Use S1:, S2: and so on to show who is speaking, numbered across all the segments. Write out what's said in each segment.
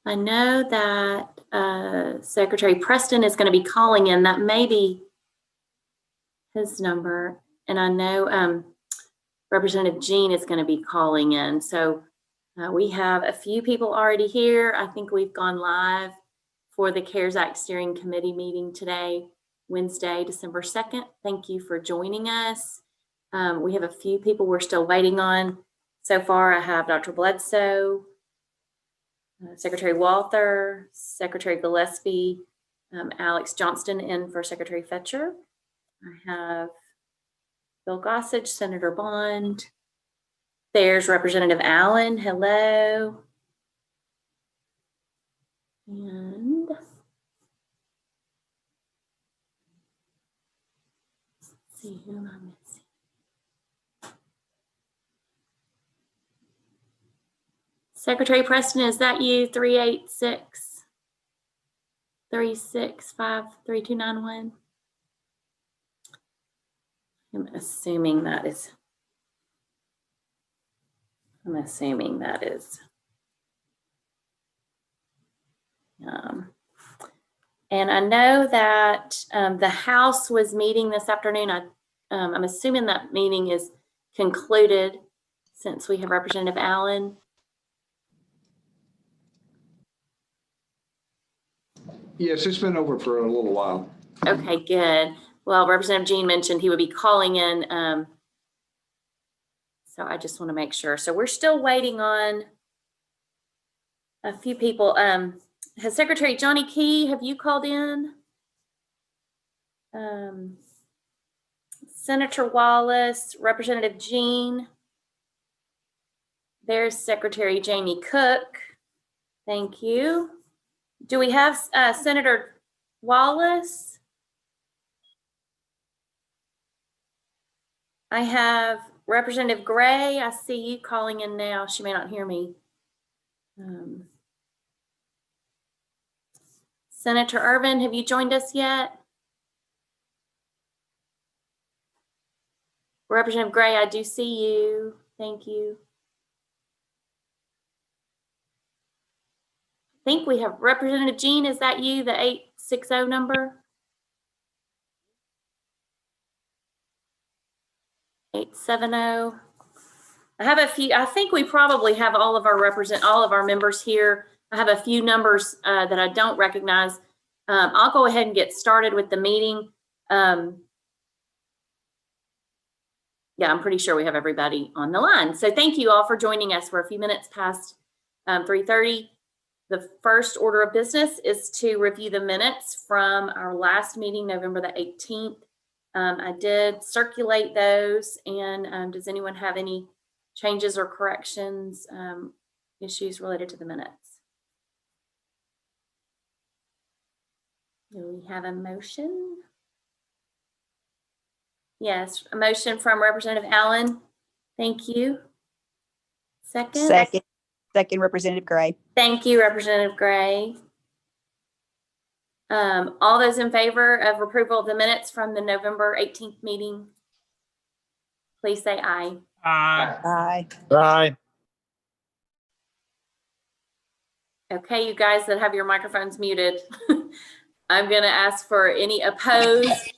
S1: I know that Secretary Preston is going to be calling in. That may be his number. And I know Representative Jean is going to be calling in. So we have a few people already here. I think we've gone live for the CARES Act Steering Committee meeting today, Wednesday, December 2nd. Thank you for joining us. We have a few people we're still waiting on. So far, I have Dr. Bledsoe, Secretary Walther, Secretary Gillespie, Alex Johnston in for Secretary Fetcher. I have Bill Gossage, Senator Bond. There's Representative Allen. Hello. And let's see who am I missing. Secretary Preston, is that you? 386-365-3291. I'm assuming that is. And I know that the House was meeting this afternoon. I'm assuming that meeting is concluded since we have Representative Allen.
S2: Yes, it's been over for a little while.
S1: Okay, good. Well, Representative Jean mentioned he would be calling in. So I just want to make sure. So we're still waiting on a few people. Has Secretary Johnny Key, have you called in? Senator Wallace, Representative Jean. There's Secretary Jamie Cook. Thank you. Do we have Senator Wallace? I have Representative Gray. I see you calling in now. She may not hear me. Senator Irvin, have you joined us yet? Representative Gray, I do see you. Thank you. I think we have Representative Jean. Is that you, the 860 number? 870. I have a few. I think we probably have all of our members here. I have a few numbers that I don't recognize. I'll go ahead and get started with the meeting. Yeah, I'm pretty sure we have everybody on the line. So thank you all for joining us. We're a few minutes past 3:30. The first order of business is to review the minutes from our last meeting, November the 18th. I did circulate those, and does anyone have any changes or corrections, issues related to the minutes? Do we have a motion? Yes, a motion from Representative Allen. Thank you. Second?
S3: Second, Representative Gray.
S1: Thank you, Representative Gray. All those in favor of approval of the minutes from the November 18th meeting, please say aye.
S4: Aye.
S3: Aye.
S4: Aye.
S1: Okay, you guys that have your microphones muted, I'm going to ask for any opposed.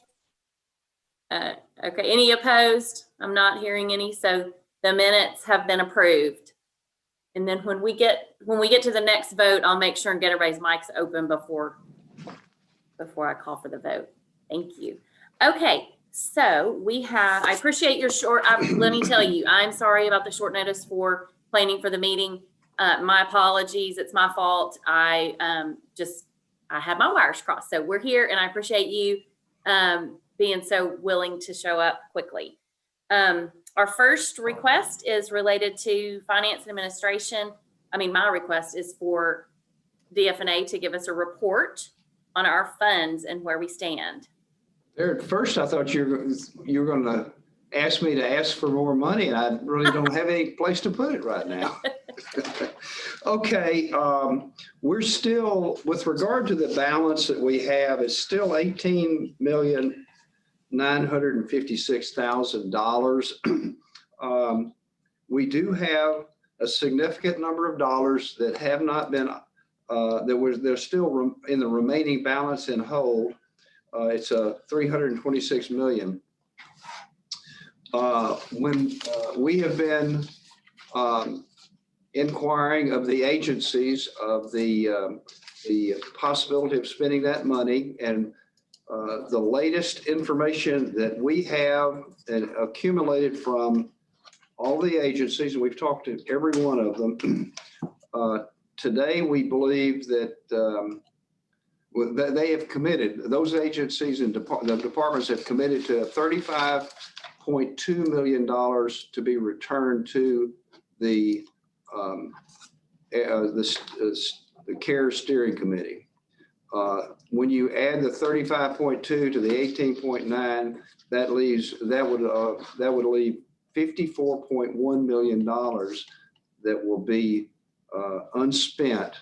S1: Okay, any opposed? I'm not hearing any, so the minutes have been approved. And then when we get to the next vote, I'll make sure and get everybody's mics open before I call for the vote. Thank you. Okay, so I appreciate your let me tell you, I'm sorry about the short notice for planning for the meeting. My apologies, it's my fault. I had my wires crossed. So we're here, and I appreciate you being so willing to show up quickly. Our first request is related to finance and administration. My request is for DF&A to give us a report on our funds and where we stand.
S2: There, at first, I thought you were going to ask me to ask for more money, and I really don't have any place to put it right now. Okay, we're still, with regard to the balance that we have, it's still $18,956,000. We do have a significant number of dollars that have not been there's still in the remaining balance in hold. It's a 326 million. When we have been inquiring of the agencies of the possibility of spending that money, and the latest information that we have and accumulated from all the agencies, and we've talked to every one of them. Today, we believe that they have committed, those agencies and the departments have committed to $35.2 million to be returned to the CARES Steering Committee. When you add the 35.2 to the 18.9, that would leave $54.1 million that will be unspent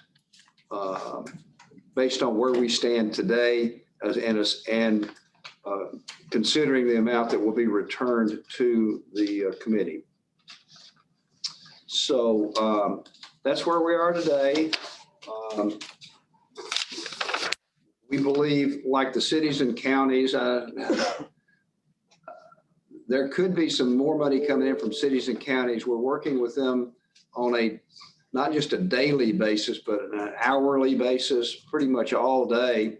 S2: based on where we stand today, and considering the amount that will be returned to the committee. So that's where we are today. We believe, like the cities and counties, there could be some more money coming in from cities and counties. We're working with them on not just a daily basis, but an hourly basis, pretty much all day,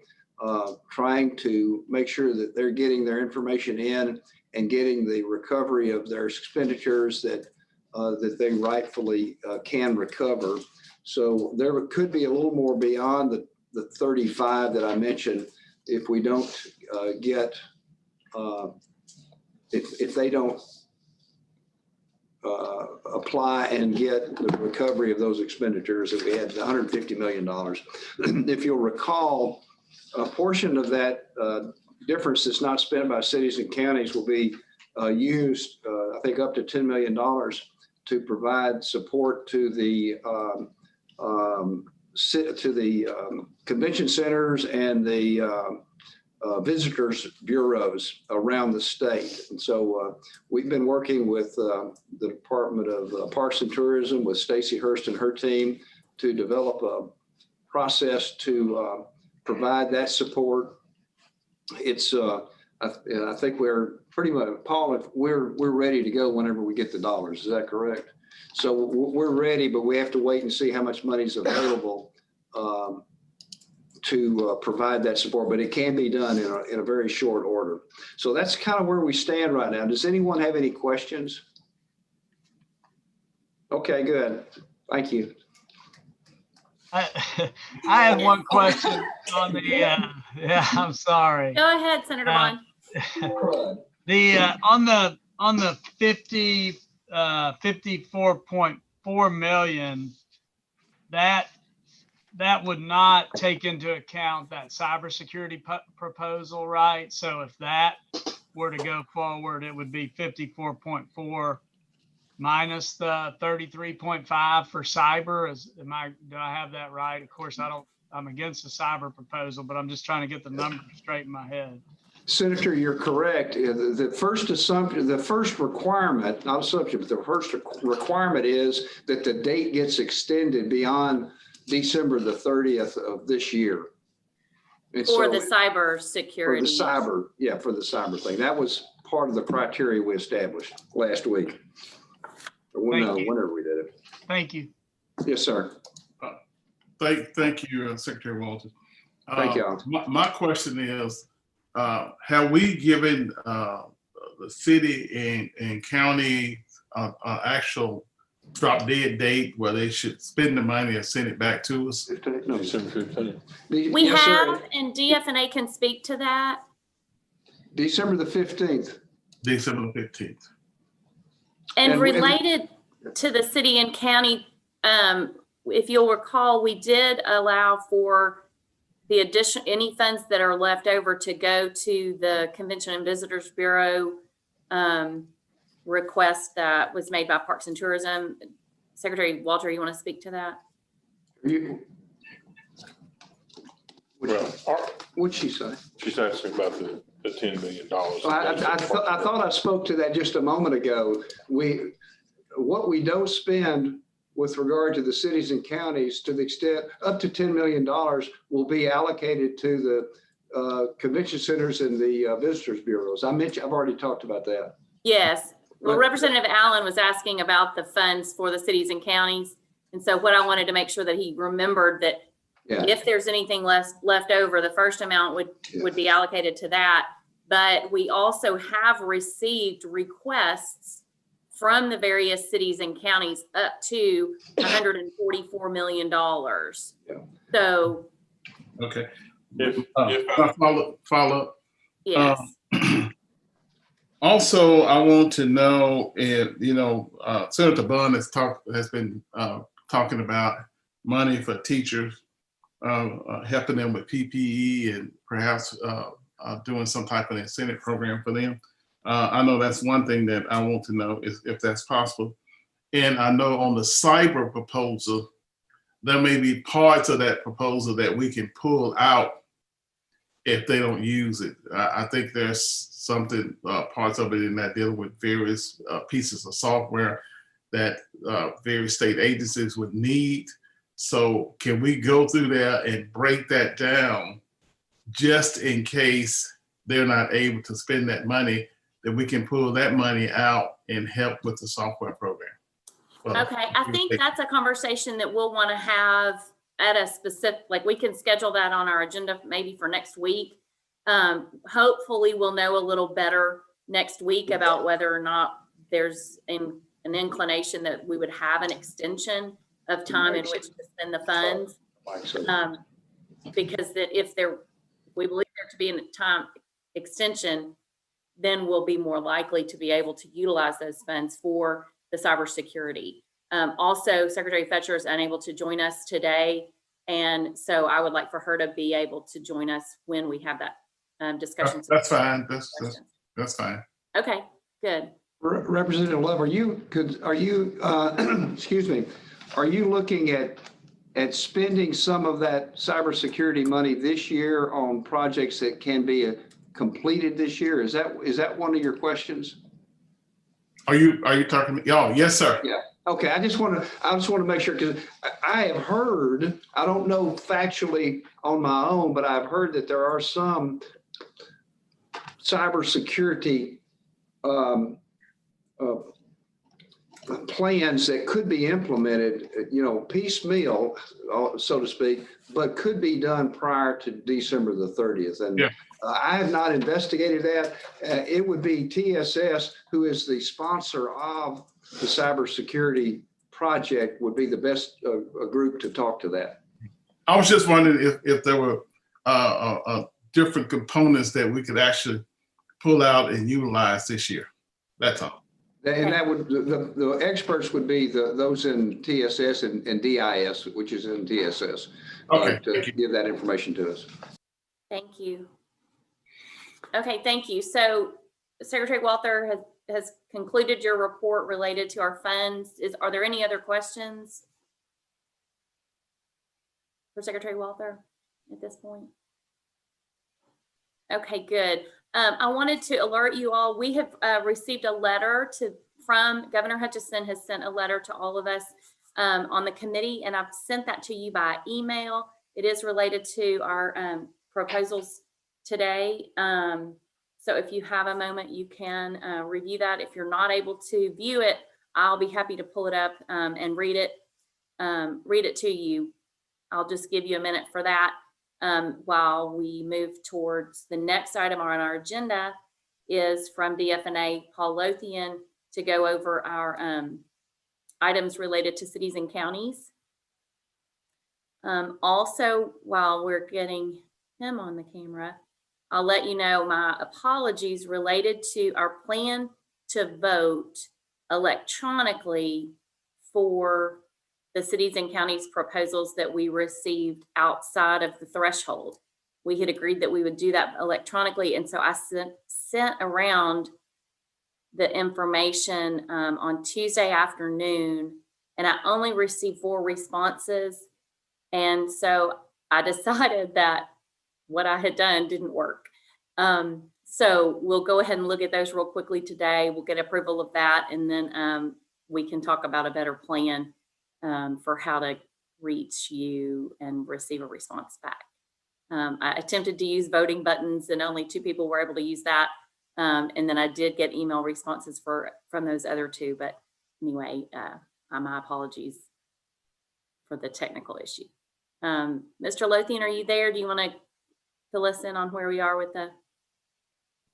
S2: trying to make sure that they're getting their information in and getting the recovery of their expenditures that they rightfully can recover. So there could be a little more beyond the 35 that I mentioned if we don't get, if they don't apply and get the recovery of those expenditures that we had, the $150 million. If you'll recall, a portion of that difference that's not spent by cities and counties will be used, I think up to $10 million to provide support to the convention centers and the visitors bureaus around the state. And so we've been working with the Department of Parks and Tourism with Stacey Hurst and her team to develop a process to provide that support. It's I think we're pretty much, Paul, we're ready to go whenever we get the dollars. Is that correct? So we're ready, but we have to wait and see how much money is available to provide that support, but it can be done in a very short order. So that's kind of where we stand right now. Does anyone have any questions? Okay, good. Thank you.
S4: I have one question on the, yeah, I'm sorry.
S1: Go ahead, Senator Bond.
S4: On the 54.4 million, that would not take into account that cybersecurity proposal, right? So if that were to go forward, it would be 54.4 minus the 33.5 for cyber. Do I have that right? Of course, I'm against the cyber proposal, but I'm just trying to get the numbers straight in my head.
S2: Senator, you're correct. The first assumption, the first requirement, not assumption, but the first requirement is that the date gets extended beyond December the 30th of this year. And
S1: For
S2: so
S1: the cyber security.
S2: For the cyber thing. That was part of the criteria we established last week. Whenever we did it.
S4: Thank you.
S2: Yes, sir.
S5: Thank you, Secretary Walters.
S2: Thank you.
S5: My question is, have we given the city and county actual drop dead date where they should spend the money and send it back to us?
S2: No,
S6: December 15th.
S1: We have, and DF&A can speak to that.
S2: December the 15th.
S5: December the 15th.
S1: And related to the city and county, if you'll recall, we did allow for the addition, any funds that are left over to go to the Convention and Visitors Bureau request that was made by Parks and Tourism. Secretary Walter, you want to speak to that?
S2: What'd she say?
S6: She's asking about the $10 million.
S2: I thought I spoke to that just a moment ago. What we don't spend with regard to the cities and counties, to the extent up to $10 million will be allocated to the convention centers and the visitors bureaus. I've already talked about that.
S1: Yes. Well,
S2: But-
S1: Representative Allen was asking about the funds for the cities and counties. And so what I wanted to make sure that he remembered that
S2: Yeah.
S1: if there's anything left over, the first amount would be allocated to that. But we also have received requests from the various cities and counties up to $144 million. So,
S5: Okay.
S6: If
S5: Follow up.
S1: yes.
S5: Also, I want to know if, Senator Bunn has been talking about money for teachers, helping them with PPE and perhaps doing some type of incentive program for them. I know that's one thing that I want to know is if that's possible. And I know on the cyber proposal, there may be parts of that proposal that we can pull out if they don't use it. I think there's something, parts of it in that dealing with various pieces of software that various state agencies would need. So can we go through there and break that down just in case they're not able to spend that money, that we can pull that money out and help with the software program? Well,
S1: Okay, I think that's a conversation that we'll want to have at a specific, like we can schedule that on our agenda maybe for next week. Hopefully we'll know a little better next week about whether or not there's an inclination that we would have an extension of time in which to spend the funds. Because that if we believe there to be a time extension, then we'll be more likely to be able to utilize those funds for the cybersecurity. Also, Secretary Fetcher is unable to join us today. And so I would like for her to be able to join us when we have that discussion.
S5: That's fine. That's fine.
S1: Okay, good.
S2: Representative Love, are you excuse me, are you looking at spending some of that cybersecurity money this year on projects that can be completed this year? Is that one of your questions?
S5: Are you talking to me? Oh, yes, sir.
S2: Yeah. Okay. I just want to make sure, because I have heard, I don't know factually on my own, but I've heard that there are some cybersecurity plans that could be implemented, piecemeal, so to speak, but could be done prior to December the 30th. And
S5: yeah.
S2: I have not investigated that. It would be TSS, who is the sponsor of the cybersecurity project, would be the best group to talk to that.
S5: I was just wondering if there were different components that we could actually pull out and utilize this year. That's all.
S2: And that would, the experts would be those in TSS and DIS, which is in TSS,
S5: Okay.
S2: to give that information to us.
S1: Thank you. Okay, thank you. So Secretary Walther has concluded your report related to our funds. Are there any other questions for Secretary Walther at this point? Okay, good. I wanted to alert you all, we have received a letter from Governor Hutchinson has sent a letter to all of us on the committee, and I've sent that to you by email. It is related to our proposals today. So if you have a moment, you can review that. If you're not able to view it, I'll be happy to pull it up and read it to you. I'll just give you a minute for that. While we move towards the next item on our agenda is from DFNA Paul Lothian to go over our items related to cities and counties. Also, while we're getting him on the camera, I'll let you know my apologies related to our plan to vote electronically for the cities and counties proposals that we received outside of the threshold. We had agreed that we would do that electronically. And so I sent around the information on Tuesday afternoon, and I only received 4 responses. And so I decided that what I had done didn't work. So we'll go ahead and look at those real quickly today. We'll get approval of that, and then we can talk about a better plan for how to reach you and receive a response back. I attempted to use voting buttons and only 2 people were able to use that. And then I did get email responses from those other 2. But anyway, my apologies for the technical issue. Mr. Lothian, are you there? Do you want to fill us in on where we are with the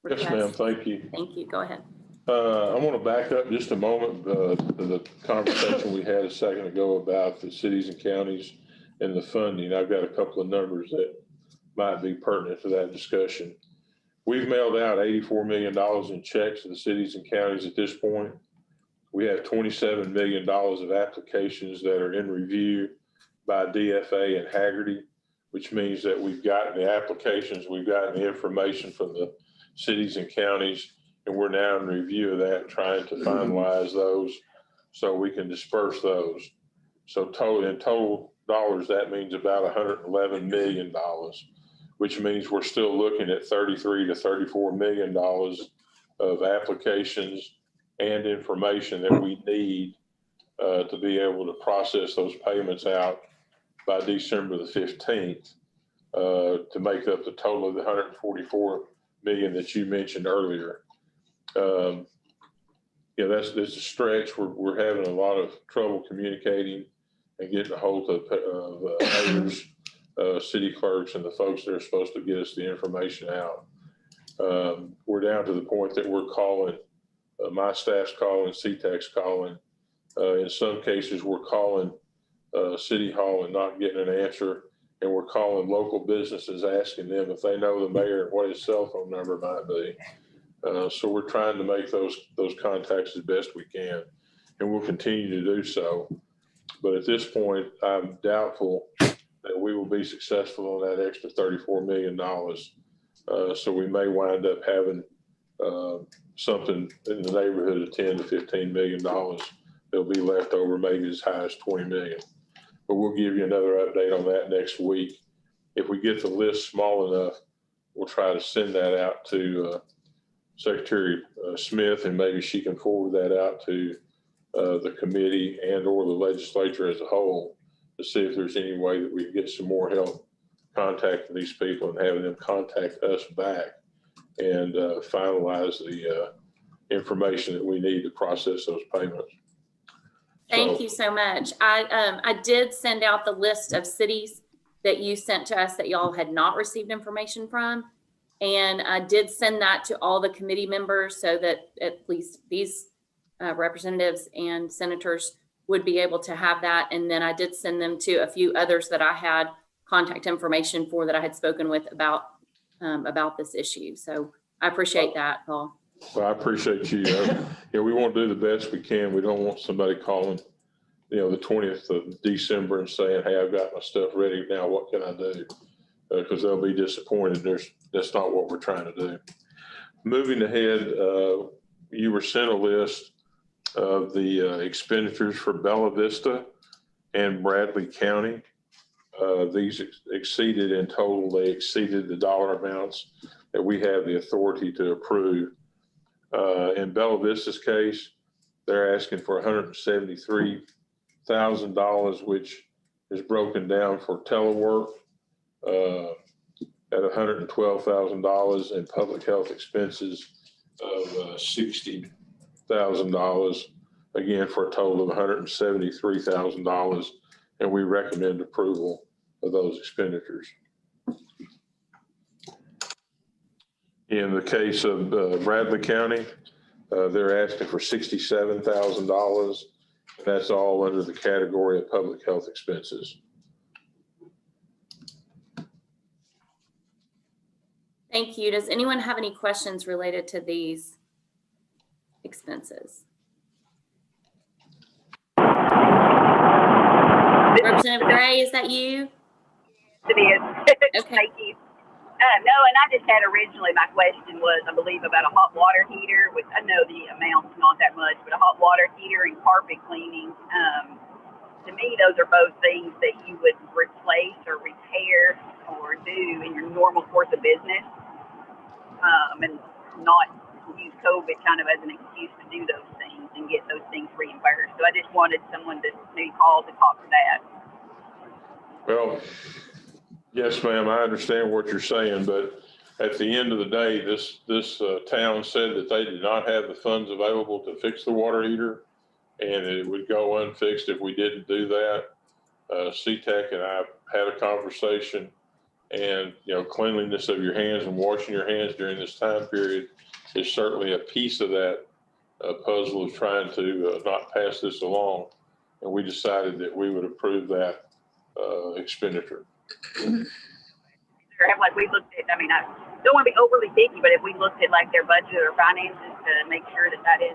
S1: request?
S6: Yes, ma'am. Thank you.
S1: Thank you. Go ahead.
S6: I want to back up just a moment to the conversation we had a second ago about the cities and counties and the funding. I've got a couple of numbers that might be pertinent to that discussion. We've mailed out $84 million in checks to the cities and counties at this point. We have $27 million of applications that are in review by DFA and Hagerty, which means that we've gotten the applications, we've gotten the information from the cities and counties, and we're now in review of that, trying to finalize those so we can disperse those. So in total dollars, that means about $111 million, which means we're still looking at $33 to $34 million of applications and information that we need to be able to process those payments out by December the 15th to make up the total of the $144 million that you mentioned earlier. That's a stretch. We're having a lot of trouble communicating and getting a hold of mayors, city clerks, and the folks that are supposed to get us the information out. We're down to the point that we're calling, my staff's calling, CTEC's calling. In some cases, we're calling City Hall and not getting an answer. And we're calling local businesses, asking them if they know the mayor and what his cell phone number might be. So we're trying to make those contacts as best we can, and we'll continue to do so. But at this point, I'm doubtful that we will be successful on that extra $34 million. So we may wind up having something in the neighborhood of $10 to $15 million that'll be left over, maybe as high as $20 million. But we'll give you another update on that next week. If we get the list small enough, we'll try to send that out to Secretary Smith, and maybe she can forward that out to the committee and or the legislature as a whole to see if there's any way that we can get some more help contacting these people and having them contact us back and finalize the information that we need to process those payments.
S1: Thank you so much. I did send out the list of cities that you sent to us that y'all had not received information from. And I did send that to all the committee members so that at least these representatives and senators would be able to have that. And then I did send them to a few others that I had contact information for that I had spoken with about this issue. So I appreciate that, Paul.
S6: Well, I appreciate you. We want to do the best we can. We don't want somebody calling, the 20th of December and saying, hey, I've got my stuff ready now. What can I do? Because they'll be disappointed. That's not what we're trying to do. Moving ahead, you were sent a list of the expenditures for Bella Vista and Bradley County. These exceeded in total, they exceeded the dollar amounts that we have the authority to approve. In Bella Vista's case, they're asking for $173,000, which is broken down for telework at $112,000 and public health expenses of $60,000, again for a total of $173,000, and we recommend approval of those expenditures. In the case of Bradley County, they're asking for $67,000. That's all under the category of public health expenses.
S1: Thank you. Does anyone have any questions related to these expenses? Representative Gray, is that you?
S3: It is.
S1: Okay.
S3: Thank you. No, and I just had originally, my question was, I believe, about a hot water heater, which I know the amount's not that much, but a hot water heater and carpet cleaning. To me, those are both things that you would replace or repair or do in your normal course of business, and not use COVID kind of as an excuse to do those things. and get those things reimbursed. So I just wanted someone to maybe call to talk to that.
S6: Well, yes, ma'am, I understand what you're saying, but at the end of the day, this town said that they did not have the funds available to fix the water heater, and it would go unfixed if we didn't do that. CTEC and I had a conversation, and, you know, cleanliness of your hands and washing your hands during this time period is certainly a piece of that puzzle of trying to not pass this along. And we decided that we would approve that expenditure.
S3: Like we looked at, I mean, I don't want to be overly picky, but if we looked at like their budget or finances to make sure that that is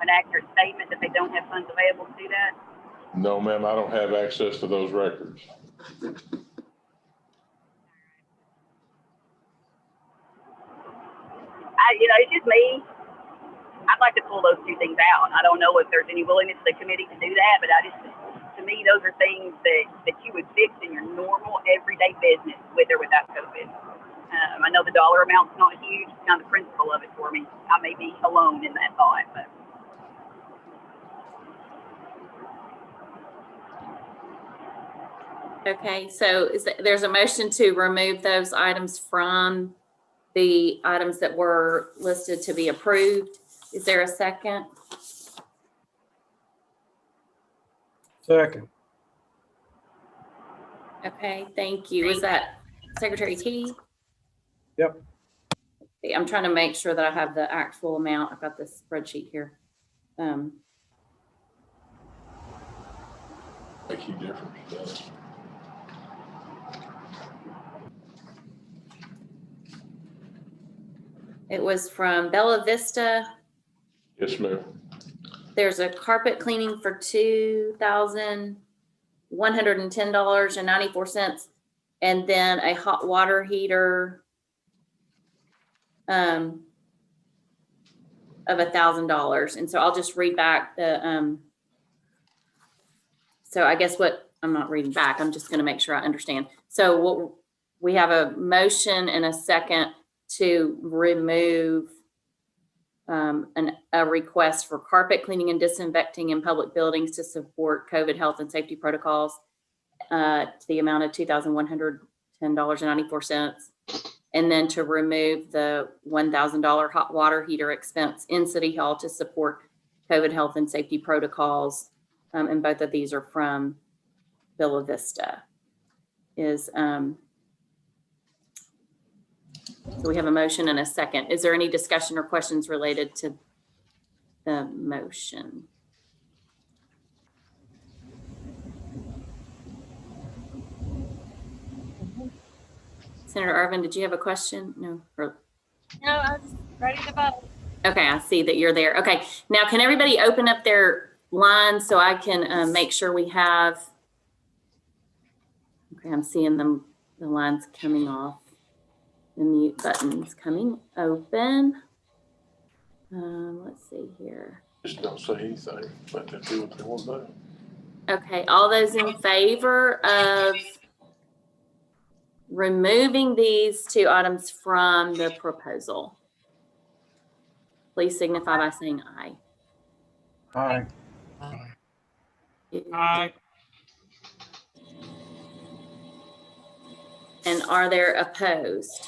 S3: an accurate statement, that they don't have funds available to do that?
S6: No, ma'am, I don't have access to those records.
S3: You know, it's just me. I'd like to pull those two things out. I don't know if there's any willingness of the committee to do that, but to me, those are things that you would fix in your normal everyday business with or without COVID. I know the dollar amount's not huge. It's kind of the principle of it for me. I may be alone in that thought, but.
S1: Okay, so there's a motion to remove those items from the items that were listed to be approved. Is there a second?
S7: Second.
S1: Okay, thank you. Is that Secretary Key?
S7: Yep.
S1: Okay, I'm trying to make sure that I have the actual amount. I've got this spreadsheet here.
S6: Make a difference, does it?
S1: It was from Bella Vista.
S6: Yes, ma'am.
S1: There's a carpet cleaning for $2,110.94, and then a hot water heater of $1,000. And so I'll just read back the so I guess what I'm not reading back, I'm just going to make sure I understand. So we have a motion and a second to remove a request for carpet cleaning and disinfecting in public buildings to support COVID health and safety protocols to the amount of $2,110.94. And then to remove the $1,000 hot water heater expense in City Hall to support COVID health and safety protocols. And both of these are from Bella Vista. So we have a motion and a second. Is there any discussion or questions related to the motion? Senator Irvin, did you have a question? No.
S8: No, I was ready to vote.
S1: Okay, I see that you're there. Okay, now can everybody open up their lines so I can make sure we have, okay, I'm seeing the lines coming off. The mute button's coming open. Let's see here.
S6: Just don't say anything, let them do what they want to do.
S1: Okay, all those in favor of removing these two items from the proposal, please signify by saying aye.
S7: Aye.
S4: Aye.
S1: And are there opposed?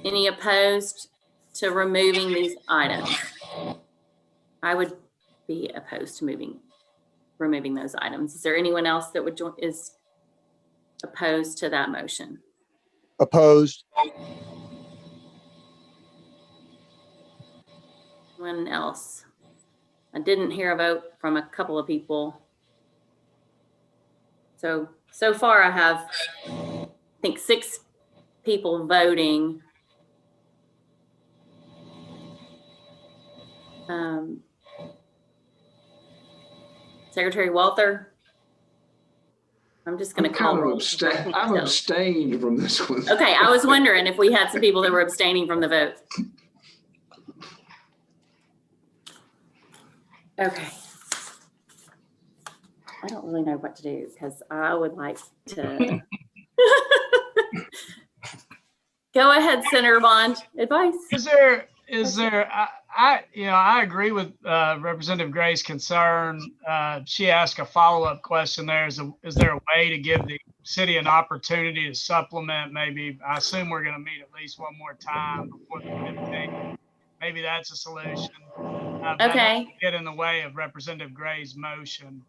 S1: Any opposed to removing these items? I would be opposed to removing those items. Is there anyone else that is opposed to that motion?
S9: Opposed.
S1: Anyone else? I didn't hear a vote from a couple of people. So far I have, I think, 6 people voting. Secretary Walther? I'm just going to call roll.
S2: I've abstained from this one.
S1: Okay, I was wondering if we had some people that were abstaining from the vote. Okay. I don't really know what to do because I would like to. Go ahead, Senator Bond. Advice.
S4: Is there Is there, I agree with Representative Gray's concern. She asked a follow-up question there. Is there a way to give the city an opportunity to supplement? Maybe, I assume we're going to meet at least one more time before the 15th. Maybe that's a solution. But I don't
S1: Okay,
S4: want to get in the way of Representative Gray's motion.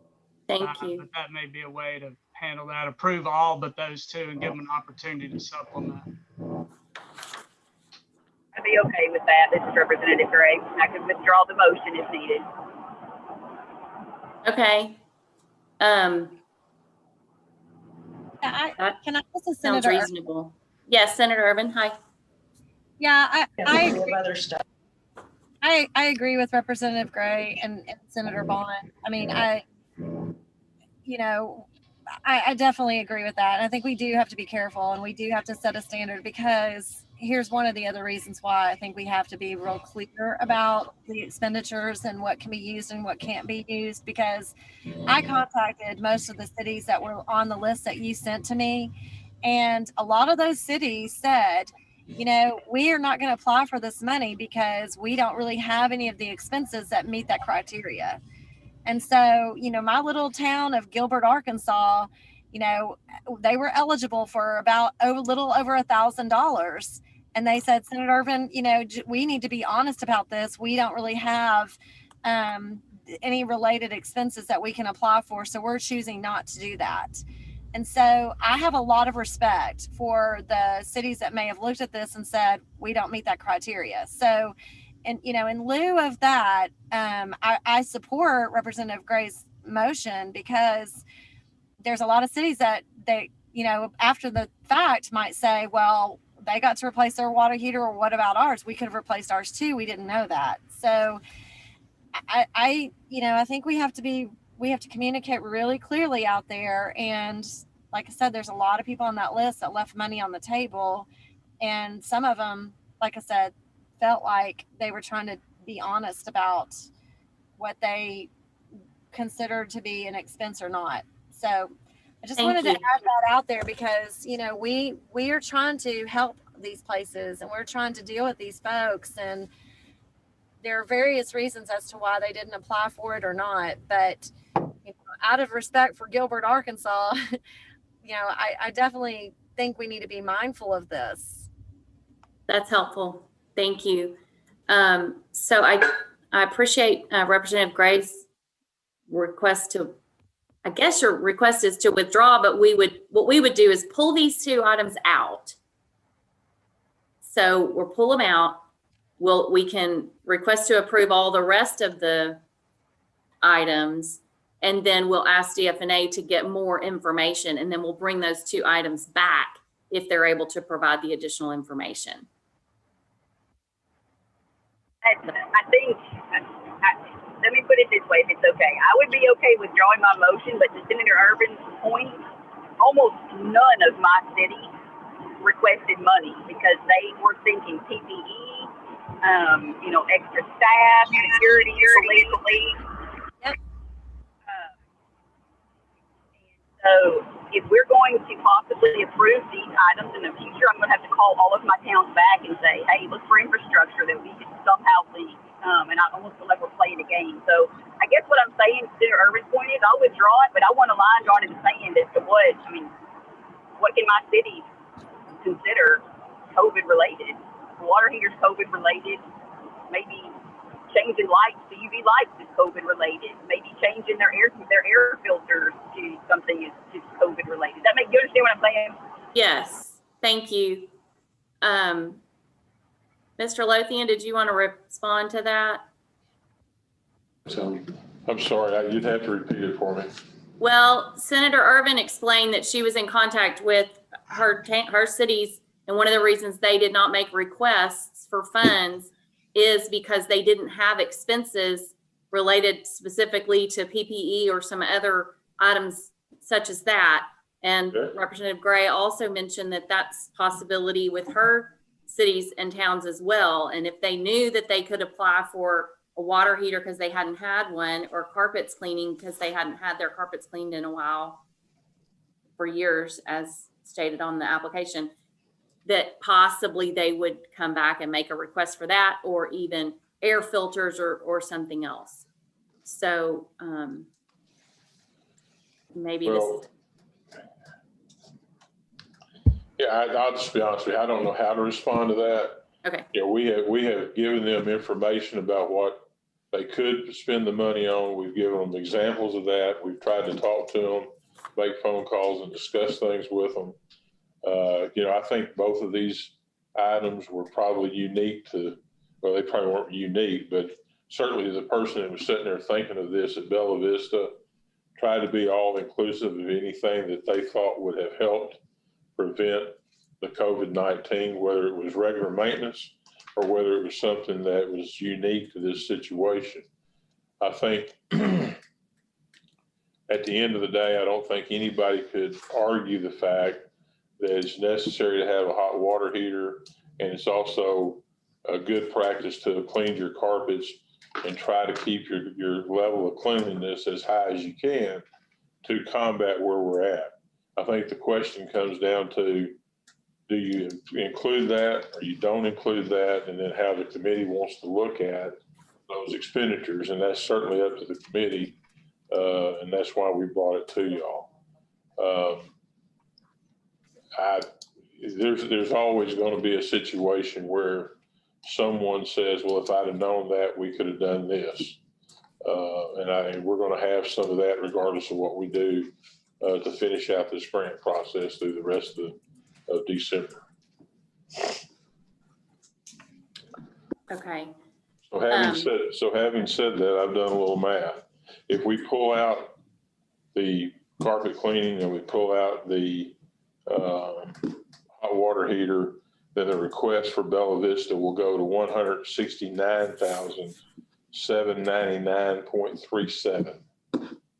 S1: thank you.
S4: But that may be a way to handle that. Approve all but those two and give them an opportunity to supplement.
S3: I'd be okay with that. This is Representative Gray. I could withdraw the motion if needed.
S1: Okay. That
S8: Can I also,
S1: sounds
S8: Senator?
S1: reasonable. Yes, Senator Irvin, hi.
S8: Yeah, I agree.
S9: Of other stuff.
S8: I agree with Representative Gray and Senator Bond. I mean, I definitely agree with that. And I think we do have to be careful and we do have to set a standard, because here's one of the other reasons why I think we have to be real clear about the expenditures and what can be used and what can't be used. Because I contacted most of the cities that were on the list that you sent to me, and a lot of those cities said, we are not going to apply for this money because we don't really have any of the expenses that meet that criteria. And so, my little town of Gilbert, Arkansas, they were eligible for about a little over $1,000. And they said, Senator Irvin, we need to be honest about this. We don't really have any related expenses that we can apply for. So we're choosing not to do that. And so I have a lot of respect for the cities that may have looked at this and said, we don't meet that criteria. So, and, in lieu of that, I support Representative Gray's motion, because there's a lot of cities that they, after the fact might say, well, they got to replace their water heater, or what about ours? We could have replaced ours too. We didn't know that. So I think we have to communicate really clearly out there. And like I said, there's a lot of people on that list that left money on the table. And some of them, like I said, felt like they were trying to be honest about what they considered to be an expense or not. So I just wanted to add that out there, because, we are trying to help these places and we're trying to deal with these folks. And there are various reasons as to why they didn't apply for it or not. But out of respect for Gilbert, Arkansas, I definitely think we need to be mindful of this.
S1: That's helpful. Thank you. So I appreciate Representative Gray's request to, I guess your request is to withdraw, but what we would do is pull these two items out. So we'll pull them out. We can request to approve all the rest of the items, and then we'll ask DFNA to get more information, and then we'll bring those two items back if they're able to provide the additional information.
S3: I think, let me put it this way, if it's okay. I would be okay withdrawing my motion, but to Senator Irvin's point, almost none of my cities requested money because they were thinking PPE, extra staff, security, police.
S8: Yep.
S3: So if we're going to possibly approve these items in the future, I'm going to have to call all of my towns back and say, hey, look for infrastructure that we can somehow leave. And I almost feel like we're playing a game. So I guess what I'm saying to Irvin's point is I'll withdraw it, but I want a line drawn in the sand as to what can my city consider COVID related? Water heaters COVID related, maybe changing lights to UV lights is COVID related, maybe changing their air filters to something is COVID related. You understand what I'm saying?
S1: Yes, thank you. Mr. Lothian, did you want to respond to that?
S2: So,
S6: I'm sorry, you'd have to repeat it for me.
S1: Well, Senator Irvin explained that she was in contact with her cities, and one of the reasons they did not make requests for funds is because they didn't have expenses related specifically to PPE or some other items such as that. And
S6: Okay.
S1: Representative Gray also mentioned that that's possibility with her cities and towns as well. And if they knew that they could apply for a water heater because they hadn't had one, or carpets cleaning because they hadn't had their carpets cleaned in a while, for years, as stated on the application, that possibly they would come back and make a request for that, or even air filters or something else. So maybe this
S6: Well, yeah, I'll just be honest with you. I don't know how to respond to that.
S1: okay.
S6: You know, we have given them information about what they could spend the money on. We've given them examples of that. We've tried to talk to them, make phone calls and discuss things with them. You know, I think both of these items were probably unique to, well, they probably weren't unique, but certainly the person that was sitting there thinking of this at Bella Vista tried to be all inclusive of anything that they thought would have helped prevent the COVID-19, whether it was regular maintenance or whether it was something that was unique to this situation. I think at the end of the day, I don't think anybody could argue the fact that it's necessary to have a hot water heater, and it's also a good practice to clean your carpets and try to keep your level of cleanliness as high as you can to combat where we're at. I think the question comes down to, do you include that or you don't include that, and then how the committee wants to look at those expenditures, and that's certainly up to the committee, and that's why we brought it to y'all. There's always going to be a situation where someone says, well, if I'd have known that, we could have done this. And we're going to have some of that regardless of what we do to finish out this grant process through the rest of December.
S1: Okay.
S6: So having said that, I've done a little math. If we pull out the carpet cleaning and we pull out the hot water heater, then the request for Bella Vista will go to $169,799.37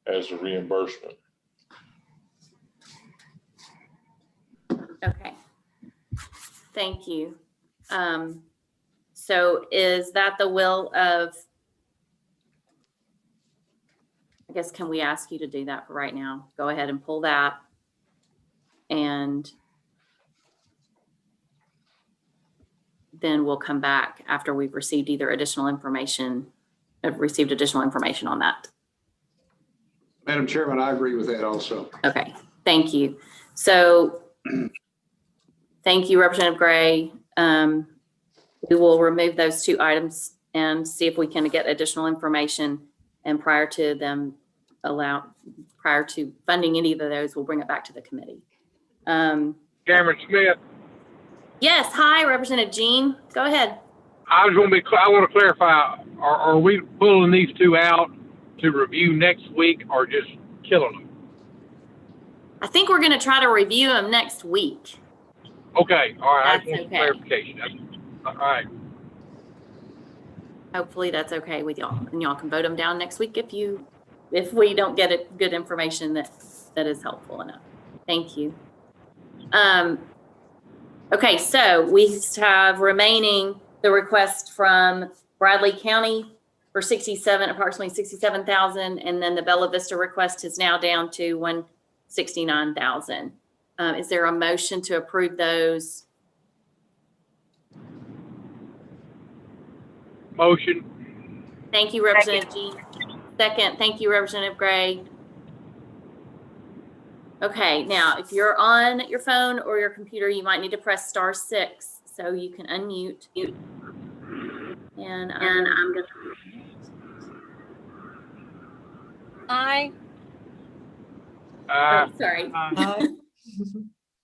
S6: as a reimbursement.
S1: Okay. Thank you. So is that the will of, I guess, can we ask you to do that for right now? Go ahead and pull that. And then we'll come back after we've received either additional information, on that.
S2: Madam Chairman, I agree with that also.
S1: Okay, thank you. So thank you, Representative Gray. We will remove those two items and see if we can get additional information. And prior to funding any of those, we'll bring it back to the committee.
S9: Cameron Smith.
S1: Yes, hi, Representative Jean. Go ahead.
S9: I want to clarify, are we pulling these two out to review next week or just killing them?
S1: I think we're going to try to review them next week.
S9: Okay, all right.
S1: That's
S9: I just want
S1: okay.
S9: clarification. All right.
S1: Hopefully that's okay with y'all, and y'all can vote them down next week if we don't get good information that is helpful enough. Thank you. Okay, so we have remaining the request from Bradley County for approximately 67,000, and then the Bella Vista request is now down to 169,000. Is there a motion to approve those?
S9: Motion.
S1: Thank you, Representative Jean. Second, thank you, Representative Gray. Okay, now if you're on your phone or your computer, you might need to press *6 so you can unmute. And I'm gonna.
S8: Aye.
S1: Oh, sorry.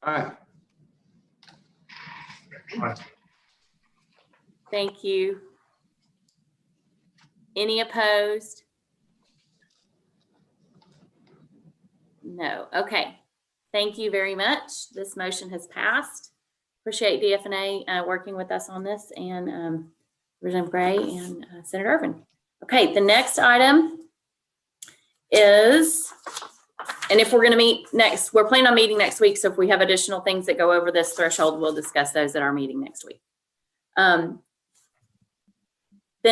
S2: Aye.
S1: Thank you. Any opposed? No. Okay. Thank you very much. This motion has passed. Appreciate DFNA working with us on this, and Representative Gray and Senator Irvin. Okay, the next item is, and if we're going to meet next, we're planning on meeting next week. So if we have additional things that go over this threshold, we'll discuss those at our meeting next week. Then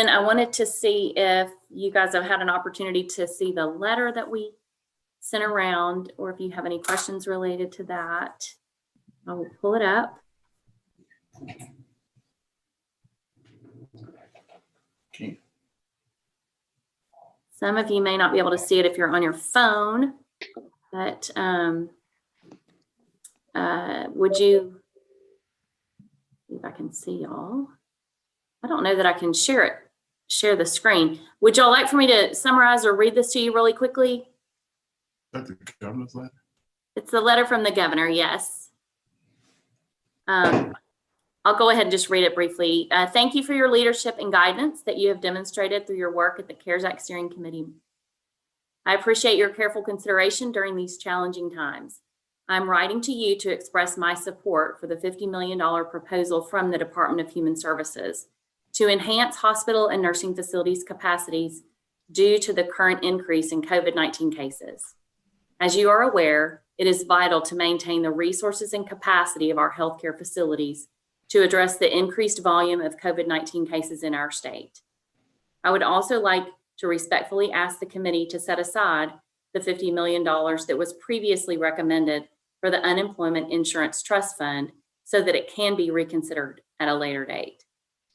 S1: I wanted to see if you guys have had an opportunity to see the letter that we sent around, or if you have any questions related to that. I will pull it up.
S5: Okay.
S1: Some of you may not be able to see it if you're on your phone, but would you, see if I can see y'all. I don't know that I can share the screen. Would y'all like for me to summarize or read this to you really quickly?
S5: That's the governor's letter.
S1: It's the letter from the governor, yes. I'll go ahead and just read it briefly. Thank you for your leadership and guidance that you have demonstrated through your work at the CARES Act Steering Committee. I appreciate your careful consideration during these challenging times. I'm writing to you to express my support for the $50 million proposal from the Department of Human Services to enhance hospital and nursing facilities capacities due to the current increase in COVID-19 cases. As you are aware, it is vital to maintain the resources and capacity of our healthcare facilities to address the increased volume of COVID-19 cases in our state. I would also like to respectfully ask the committee to set aside the $50 million that was previously recommended for the Unemployment Insurance Trust Fund so that it can be reconsidered at a later date.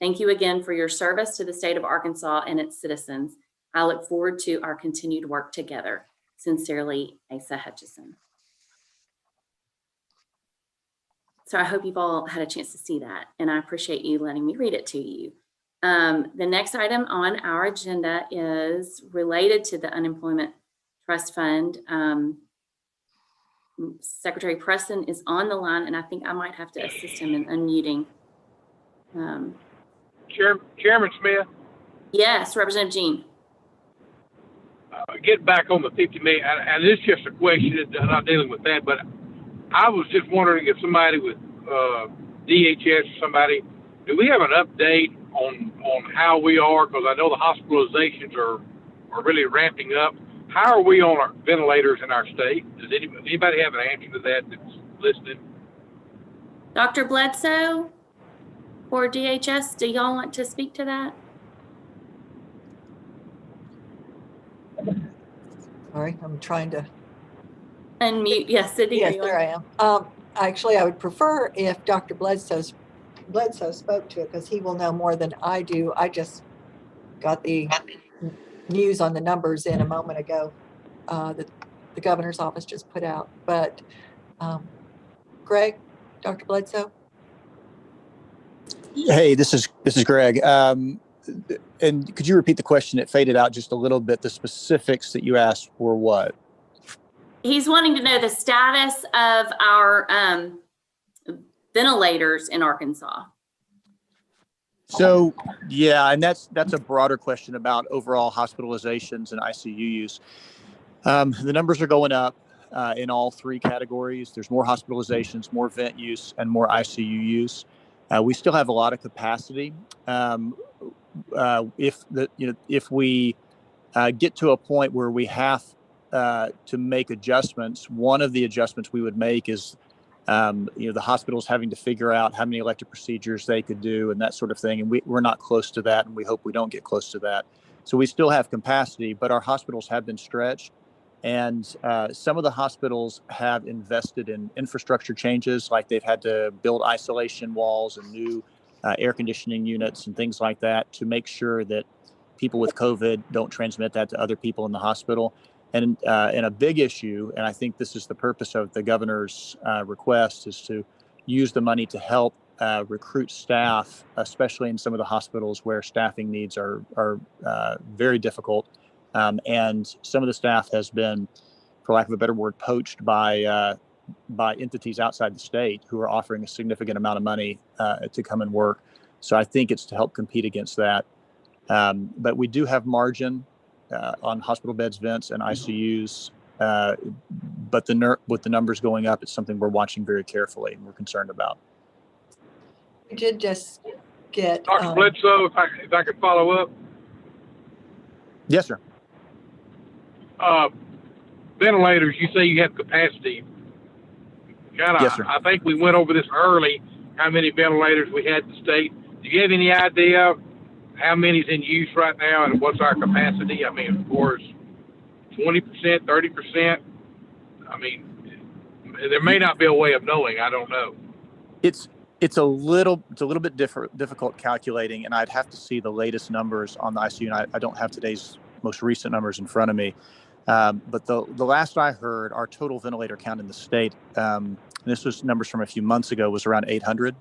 S1: Thank you again for your service to the state of Arkansas and its citizens. I look forward to our continued work together. Sincerely, Asa Hutchinson. So I hope you've all had a chance to see that, and I appreciate you letting me read it to you. The next item on our agenda is related to the Unemployment Trust Fund. Secretary Preston is on the line, and I think I might have to assist him in unmuting.
S9: Chairman Smith,
S1: Yes, Representative Jean.
S9: get back on the 50 million, and it's just a question, not dealing with that, but I was just wondering if somebody with DHS or somebody, do we have an update on how we are? Because I know the hospitalizations are really ramping up. How are we on our ventilators in our state? Does anybody have an answer to that that's listening?
S1: Dr. Bledsoe or DHS, do y'all want to speak to that?
S10: Sorry, I'm trying to.
S1: Unmute, yes, Sydney.
S10: Yes, there I am. Actually, I would prefer if Dr. Bledsoe spoke to it because he will know more than I do. I just got the news on the numbers in a moment ago that the governor's office just put out. But Greg, Dr. Bledsoe.
S11: Hey, this is Greg. And could you repeat the question? It faded out just a little bit. The specifics that you asked were what?
S1: He's wanting to know the status of our ventilators in Arkansas.
S11: So, yeah, and that's a broader question about overall hospitalizations and ICU use. The numbers are going up in all three categories. There's more hospitalizations, more vent use, and more ICU use. We still have a lot of capacity. If we get to a point where we have to make adjustments, one of the adjustments we would make is the hospitals having to figure out how many elective procedures they could do and that sort of thing. And we're not close to that, and we hope we don't get close to that. So we still have capacity, but our hospitals have been stretched. And some of the hospitals have invested in infrastructure changes, like they've had to build isolation walls and new air conditioning units and things like that to make sure that people with COVID don't transmit that to other people in the hospital. And a big issue, and I think this is the purpose of the governor's request, is to use the money to help recruit staff, especially in some of the hospitals where staffing needs are very difficult. And some of the staff has been, for lack of a better word, poached by entities outside the state who are offering a significant amount of money to come and work. So I think it's to help compete against that. But we do have margin on hospital beds, vents, and ICUs. But with the numbers going up, it's something we're watching very carefully and we're concerned about.
S10: We did just get
S9: Dr. Bledsoe, if I could follow up.
S11: Yes, sir.
S9: Ventilators, you say you have capacity.
S11: Yes, sir.
S9: I think we went over this early, how many ventilators we had in the state. Do you have any idea how many's in use right now and what's our capacity? I mean, of course, 20%, 30%. I mean, there may not be a way of knowing. I don't know.
S11: It's a little bit difficult calculating, and I'd have to see the latest numbers on the ICU, and I don't have today's most recent numbers in front of me. But the last I heard, our total ventilator count in the state, and this was numbers from a few months ago, was around 800.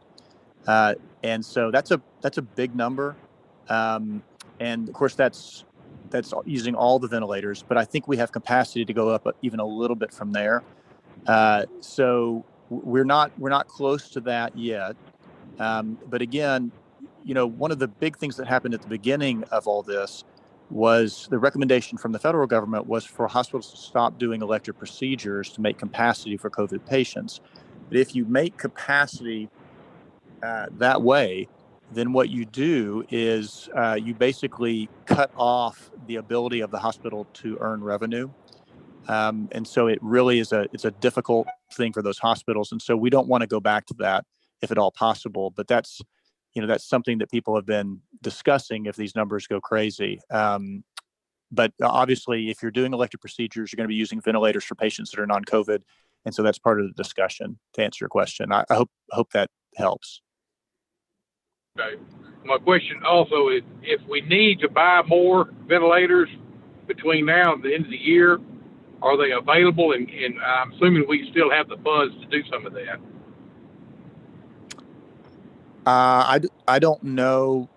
S11: And so that's a big number. And of course that's using all the ventilators, but I think we have capacity to go up even a little bit from there. So we're not close to that yet. But again, one of the big things that happened at the beginning of all this was the recommendation from the federal government was for hospitals to stop doing elective procedures to make capacity for COVID patients. But if you make capacity that way, then what you do is you basically cut off the ability of the hospital to earn revenue. And so it really is it's a difficult thing for those hospitals. And so we don't want to go back to that if at all possible. But that's something that people have been discussing if these numbers go crazy. But obviously, if you're doing elective procedures, you're going to be using ventilators for patients that are non-COVID. And so that's part of the discussion, to answer your question. I hope that helps.
S9: Okay. My question also is, if we need to buy more ventilators between now and the end of the year, are they available? And I'm assuming we still have the funds to do some of that.
S11: I don't know.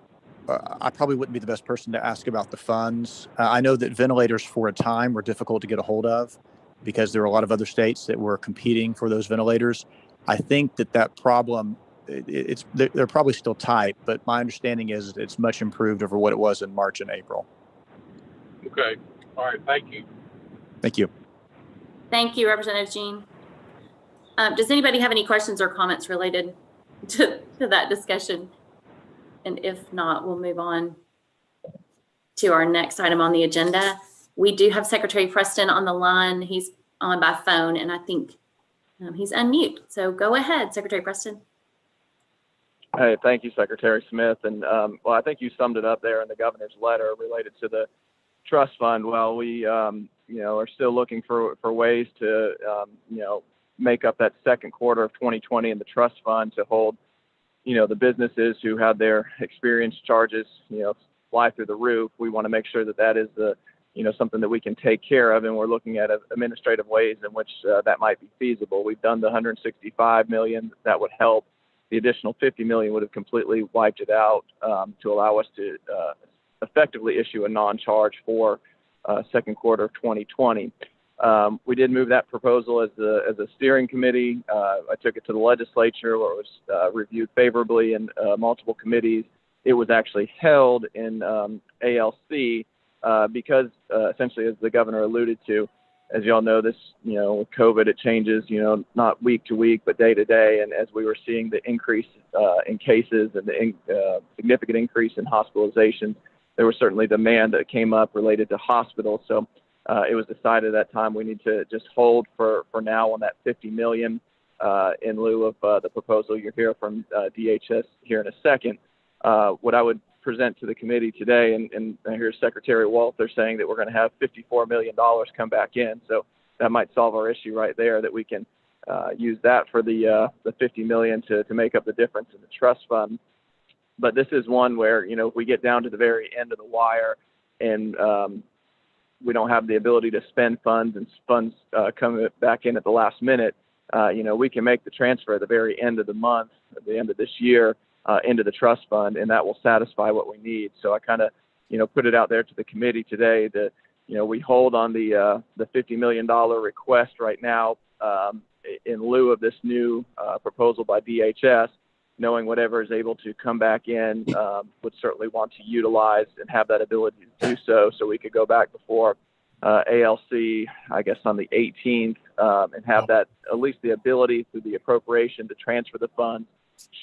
S11: I probably wouldn't be the best person to ask about the funds. I know that ventilators for a time were difficult to get a hold of because there were a lot of other states that were competing for those ventilators. I think that problem, they're probably still tight, but my understanding is it's much improved over what it was in March and April.
S9: Okay. All right. Thank you.
S11: Thank you.
S1: Thank you, Representative Jean. Does anybody have any questions or comments related to that discussion? And if not, we'll move on to our next item on the agenda. We do have Secretary Preston on the line. He's on by phone, and I think he's unmute. So go ahead, Secretary Preston.
S12: Hey, thank you, Secretary Smith. And well, I think you summed it up there in the governor's letter related to the trust fund. Well, we are still looking for ways to make up that second quarter of 2020 in the trust fund to hold the businesses who had their experience charges fly through the roof. We want to make sure that is the something that we can take care of, and we're looking at administrative ways in which that might be feasible. We've done the $165 million that would help. The additional $50 million would have completely wiped it out to allow us to effectively issue a non-charge for second quarter of 2020. We did move that proposal as a steering committee. I took it to the legislature where it was reviewed favorably in multiple committees. It was actually held in ALC because essentially, as the governor alluded to, as you all know, this, with COVID, it changes, not week to week, but day to day. And as we were seeing the increase in cases and the significant increase in hospitalizations, there was certainly demand that came up related to hospitals. So it was decided at that time we need to just hold for now on that $50 million in lieu of the proposal you'll hear from DHS here in a second. What I would present to the committee today, and I hear Secretary Walther saying that we're going to have $54 million come back in. So that might solve our issue right there, that we can use that for the $50 million to make up the difference in the trust fund. But this is one where, if we get down to the very end of the wire and we don't have the ability to spend funds and funds come back in at the last minute, we can make the transfer at the very end of the month, at the end of this year, into the trust fund, and that will satisfy what we need. So I kind of, put it out there to the committee today that, we hold on the $50 million request right now in lieu of this new proposal by DHS, knowing whatever is able to come back in would certainly want to utilize and have that ability to do so we could go back before ALC, I guess, on the 18th and have that, at least the ability through the appropriation to transfer the funds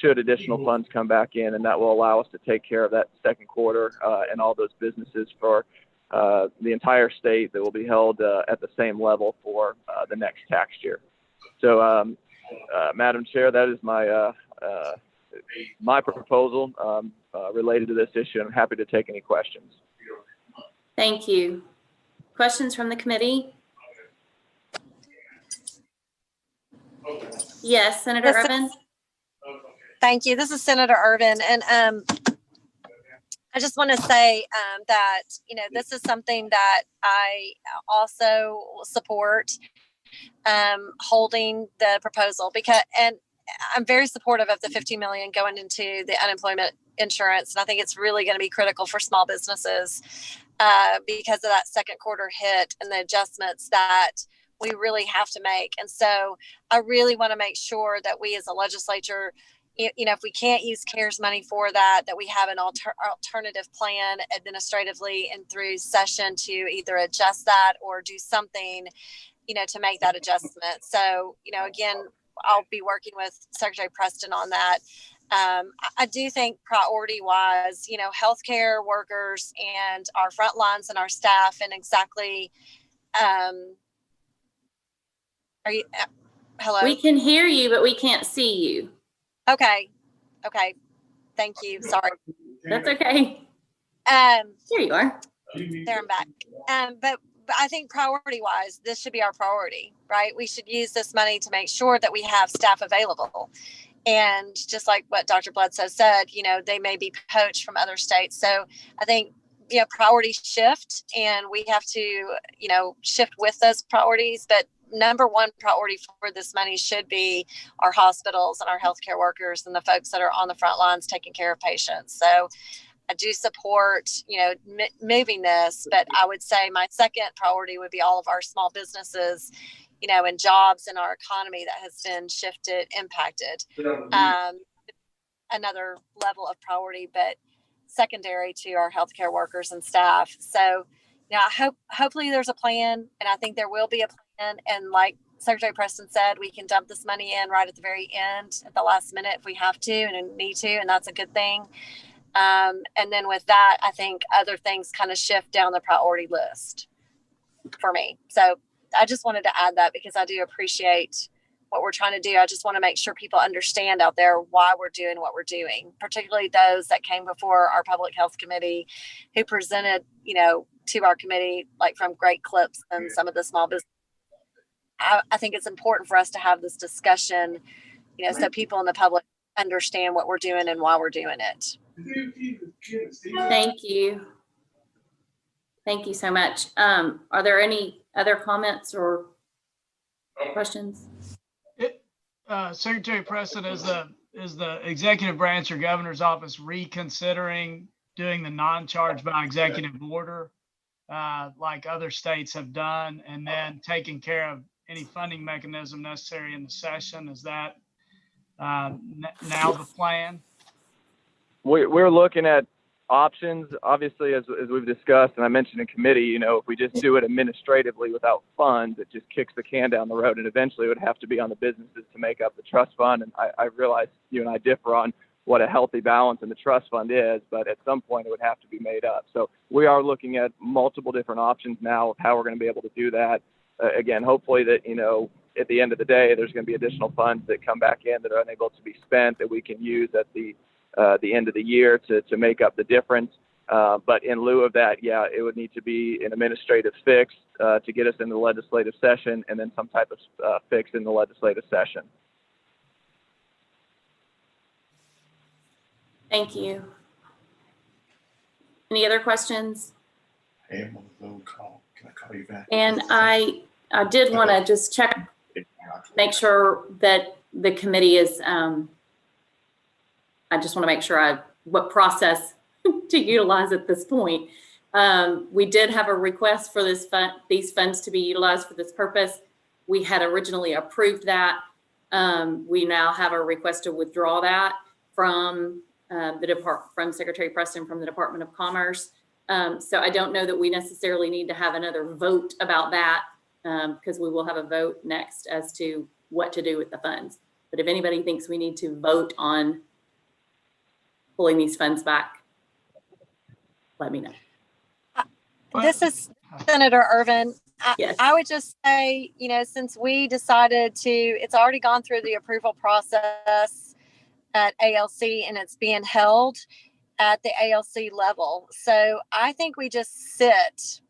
S12: should additional funds come back in, and that will allow us to take care of that second quarter and all those businesses for the entire state that will be held at the same level for the next tax year. So, Madam Chair, that is my proposal related to this issue. I'm happy to take any questions.
S1: Thank you. Questions from the committee? Yes, Senator Urban.
S8: Thank you. This is Senator Irvin. And I just want to say that, this is something that I also support, holding the proposal and I'm very supportive of the 15 million going into the unemployment insurance. And I think it's really going to be critical for small businesses because of that second quarter hit and the adjustments that we really have to make. And so I really want to make sure that we as a legislature, if we can't use CARES money for that, that we have an alternative plan administratively and through session to either adjust that or do something, to make that adjustment. So, again, I'll be working with Secretary Preston on that. I do think priority wise, healthcare workers and our front lines and our staff and exactly, are you, hello?
S1: We can hear you, but we can't see you.
S8: Okay. Thank you. Sorry.
S1: That's okay. Here you are.
S8: There, I'm back. But I think priority wise, this should be our priority, right? We should use this money to make sure that we have staff available. And just like what Dr. Bledsoe said, they may be poached from other states. So I think, priorities shift and we have to, shift with those priorities. But number one priority for this money should be our hospitals and our healthcare workers and the folks that are on the front lines taking care of patients. So I do support, moving this, but I would say my second priority would be all of our small businesses, and jobs in our economy that has been shifted, impacted. Another level of priority, but secondary to our healthcare workers and staff. So, hopefully there's a plan, and I think there will be a plan. And like Secretary Preston said, we can dump this money in right at the very end, at the last minute if we have to and need to, and that's a good thing. And then with that, I think other things kind of shift down the priority list for me. So I just wanted to add that because I do appreciate what we're trying to do. I just want to make sure people understand out there why we're doing what we're doing, particularly those that came before our public health committee who presented, to our committee, like from great clips and some of the small business. I think it's important for us to have this discussion, so people in the public understand what we're doing and why we're doing it.
S1: Thank you. Thank you so much. Are there any other comments or questions?
S4: Secretary Preston, is the executive branch or governor's office reconsidering doing the non-charge by executive order like other states have done, and then taking care of any funding mechanism necessary in the session? Is that now the plan?
S12: We're looking at options, obviously, as we've discussed, and I mentioned in committee, if we just do it administratively without funds, it just kicks the can down the road, and eventually it would have to be on the businesses to make up the trust fund. And I realize you and I differ on what a healthy balance in the trust fund is, but at some point it would have to be made up. So we are looking at multiple different options now of how we're going to be able to do that. Again, hopefully that, at the end of the day, there's going to be additional funds that come back in that are unable to be spent that we can use at the end of the year to make up the difference. But in lieu of that, it would need to be an administrative fix to get us in the legislative session, and then some type of fix in the legislative session.
S1: Thank you. Any other questions?
S5: Hey, I'm on a phone call. Can I call you back?
S1: And I did want to just check, make sure that the committee is, I just want to make sure what process to utilize at this point. We did have a request for these funds to be utilized for this purpose. We had originally approved that. We now have a request to withdraw that from from Secretary Preston from the Department of Commerce. So I don't know that we necessarily need to have another vote about that because we will have a vote next as to what to do with the funds. But if anybody thinks we need to vote on pulling these funds back, let me know.
S8: This is Senator Irvin.
S1: Yes.
S8: I would just say, since we decided it's already gone through the approval process at ALC and it's being held at the ALC level. So I think we just sit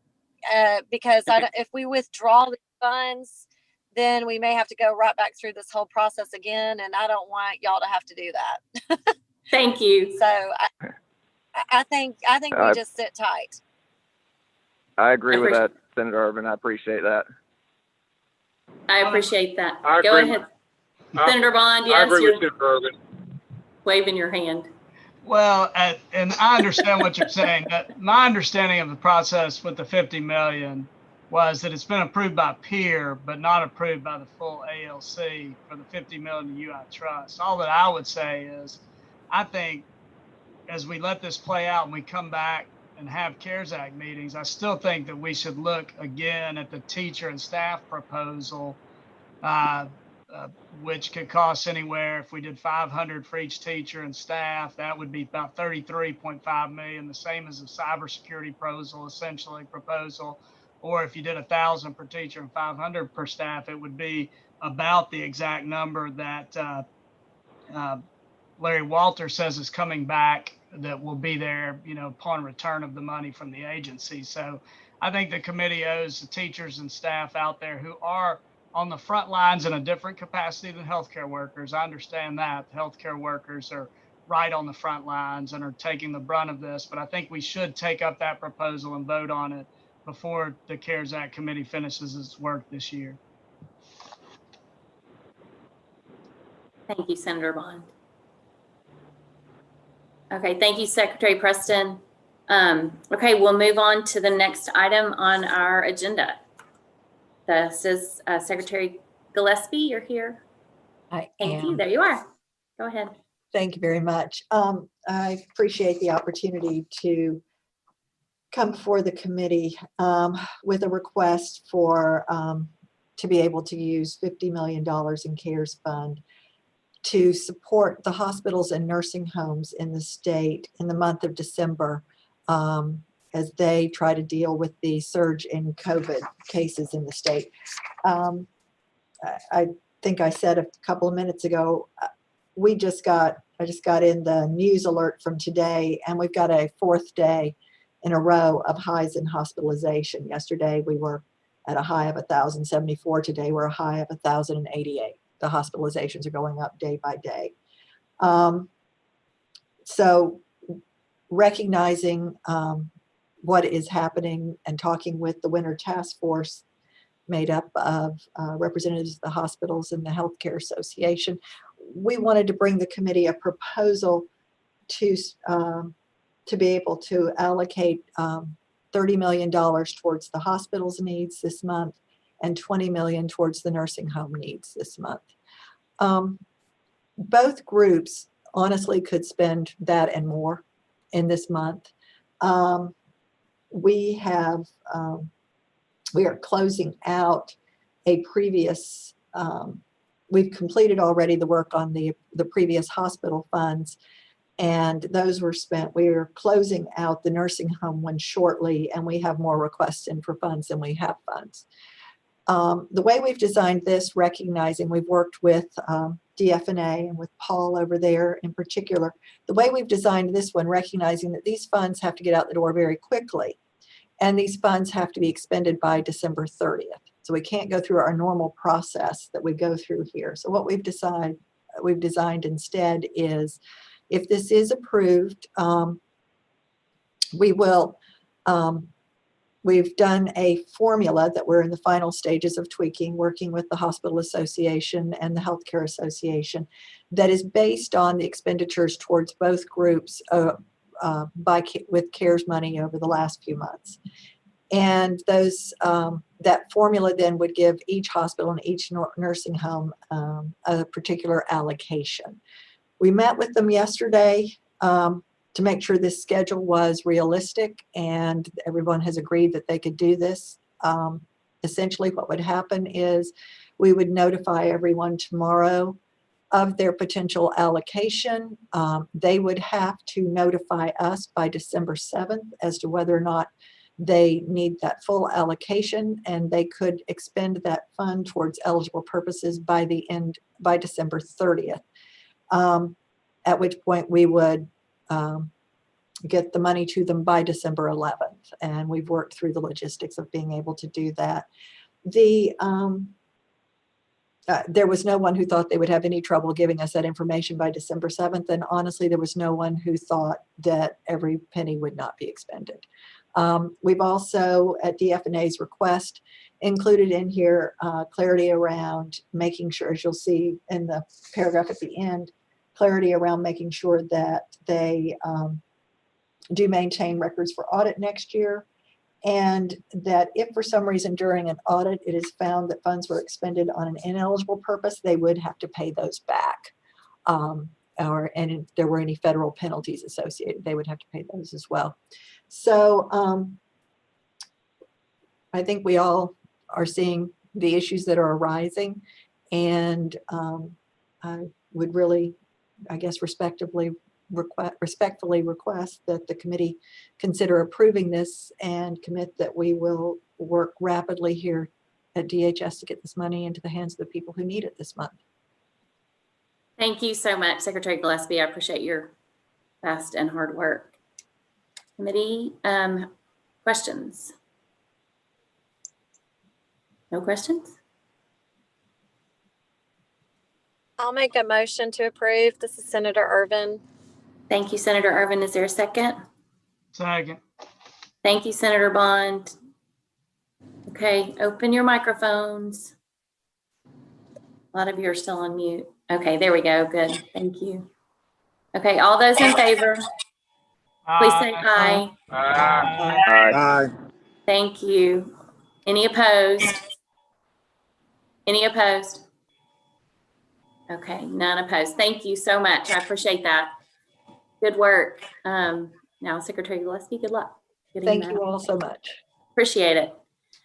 S8: because if we withdraw the funds, then we may have to go right back through this whole process again. And I don't want y'all to have to do that.
S1: Thank you.
S8: So I think we just sit tight.
S12: I agree with that, Senator Urban. I appreciate that.
S1: I appreciate that.
S9: I
S1: Go
S9: agree.
S1: ahead. Senator Bond,
S9: I
S1: yes,
S9: agree
S1: you're
S9: with Senator Urban.
S1: waving your hand.
S4: Well, and I understand what you're saying. My understanding of the process with the 50 million was that it's been approved by peer, but not approved by the full ALC for the 50 million to UI Trust. All that I would say is, I think as we let this play out and we come back and have CARES Act meetings, I still think that we should look again at the teacher and staff proposal, which could cost anywhere, if we did 500 for each teacher and staff, that would be about 33.5 million, the same as the cybersecurity proposal. Or if you did 1,000 per teacher and 500 per staff, it would be about the exact number that Larry Walter says is coming back, that will be there, upon return of the money from the agency. So I think the committee owes the teachers and staff out there who are on the front lines in a different capacity than healthcare workers. I understand that the healthcare workers are right on the front lines and are taking the brunt of this, but I think we should take up that proposal and vote on it before the CARES Act committee finishes its work this year.
S1: Thank you, Senator Bond. Okay, thank you, Secretary Preston. Okay, we'll move on to the next item on our agenda. This is Secretary Gillespie, you're here.
S10: I
S1: Thank you,
S10: am.
S1: there you are. Go ahead.
S10: Thank you very much. I appreciate the opportunity to come before the committee with a request for to be able to use $50 million in CARES Fund to support the hospitals and nursing homes in the state in the month of December as they try to deal with the surge in COVID cases in the state. I think I said a couple of minutes ago, I just got in the news alert from today, and we've got a 4th day in a row of highs in hospitalization. Yesterday we were at a high of 1,074. Today we're a high of 1,088. The hospitalizations are going up day by day. So recognizing what is happening and talking with the Winter Task Force made up of representatives of the hospitals and the Healthcare Association, we wanted to bring the committee a proposal to be able to allocate $30 million towards the hospital's needs this month and $20 million towards the nursing home needs this month. Both groups honestly could spend that and more in this month. We are closing out a previous, we've completed already the work on the previous hospital funds, and those were spent. We are closing out the nursing home one shortly, and we have more requests in for funds than we have funds. The way we've designed this, recognizing we've worked with DFNA and with Paul over there in particular, the way we've designed this one, recognizing that these funds have to get out the door very quickly, and these funds have to be expended by December 30th. So we can't go through our normal process that we go through here. So what we've designed instead is, if this is approved, we've done a formula that we're in the final stages of tweaking, working with the Hospital Association and the Healthcare Association, that is based on the expenditures towards both groups with CARES money over the last few months. And those that formula then would give each hospital and each nursing home a particular allocation. We met with them yesterday to make sure this schedule was realistic, and everyone has agreed that they could do this. Essentially what would happen is we would notify everyone tomorrow of their potential allocation. They would have to notify us by December 7th as to whether or not they need that full allocation, and they could expend that fund towards eligible purposes by December 30th. At which point we would get the money to them by December 11th. And we've worked through the logistics of being able to do that. there was no one who thought they would have any trouble giving us that information by December 7th. And honestly, there was no one who thought that every penny would not be expended. We've also, at DFNA's request, included in here clarity around making sure, as you'll see in the paragraph at the end, clarity around making sure that they do maintain records for audit next year. And that if for some reason during an audit it is found that funds were expended on an ineligible purpose, they would have to pay those back. And if there were any federal penalties associated, they would have to pay those as well. So I think we all are seeing the issues that are arising, and I would really, I guess, respectfully request that the committee consider approving this and commit that we will work rapidly here at DHS to get this money into the hands of the people who need it this month.
S1: Thank you so much, Secretary Gillespie. I appreciate your fast and hard work. Committee, questions? No questions?
S8: I'll make a motion to approve. This is Senator Irvin.
S1: Thank you, Senator Irvin. Is there a second?
S4: Second.
S1: Thank you, Senator Bond. Okay, open your microphones. A lot of you are still on mute. Okay, there we go. Good. Thank you. Okay, all those in favor, please say aye.
S11: Aye.
S1: Thank you. Any opposed? Any opposed? Okay, none opposed. Thank you so much. I appreciate that. Good work. Now, Secretary Gillespie, good luck.
S10: Thank you all so much.
S1: Appreciate it.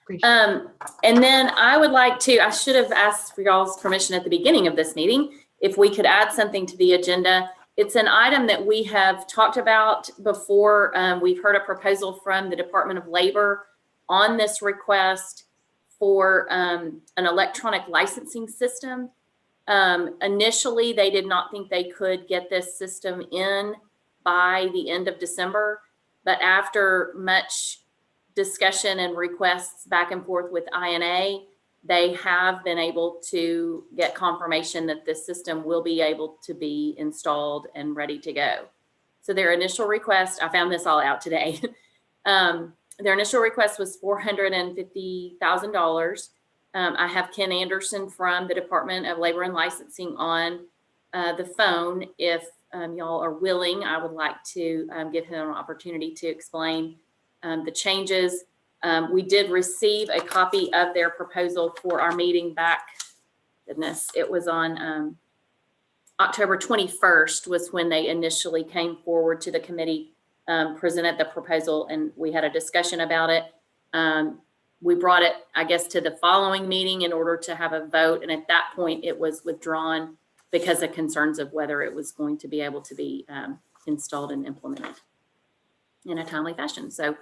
S10: Appreciate it.
S1: And then I would like to, I should have asked for y'all's permission at the beginning of this meeting, if we could add something to the agenda. It's an item that we have talked about before. We've heard a proposal from the Department of Labor on this request for an electronic licensing system. Initially, they did not think they could get this system in by the end of December, but after much discussion and requests back and forth with INA, they have been able to get confirmation that this system will be able to be installed and ready to go. So their initial request, I found this all out today. Their initial request was $450,000. I have Ken Anderson from the Department of Labor and Licensing on the phone. If y'all are willing, I would like to give him an opportunity to explain the changes. We did receive a copy of their proposal for our meeting back, goodness, it was on October 21st was when they initially came forward to the committee, presented the proposal, and we had a discussion about it. We brought it, I guess, to the following meeting in order to have a vote. And at that point, it was withdrawn because of concerns of whether it was going to be able to be installed and implemented in a timely fashion. So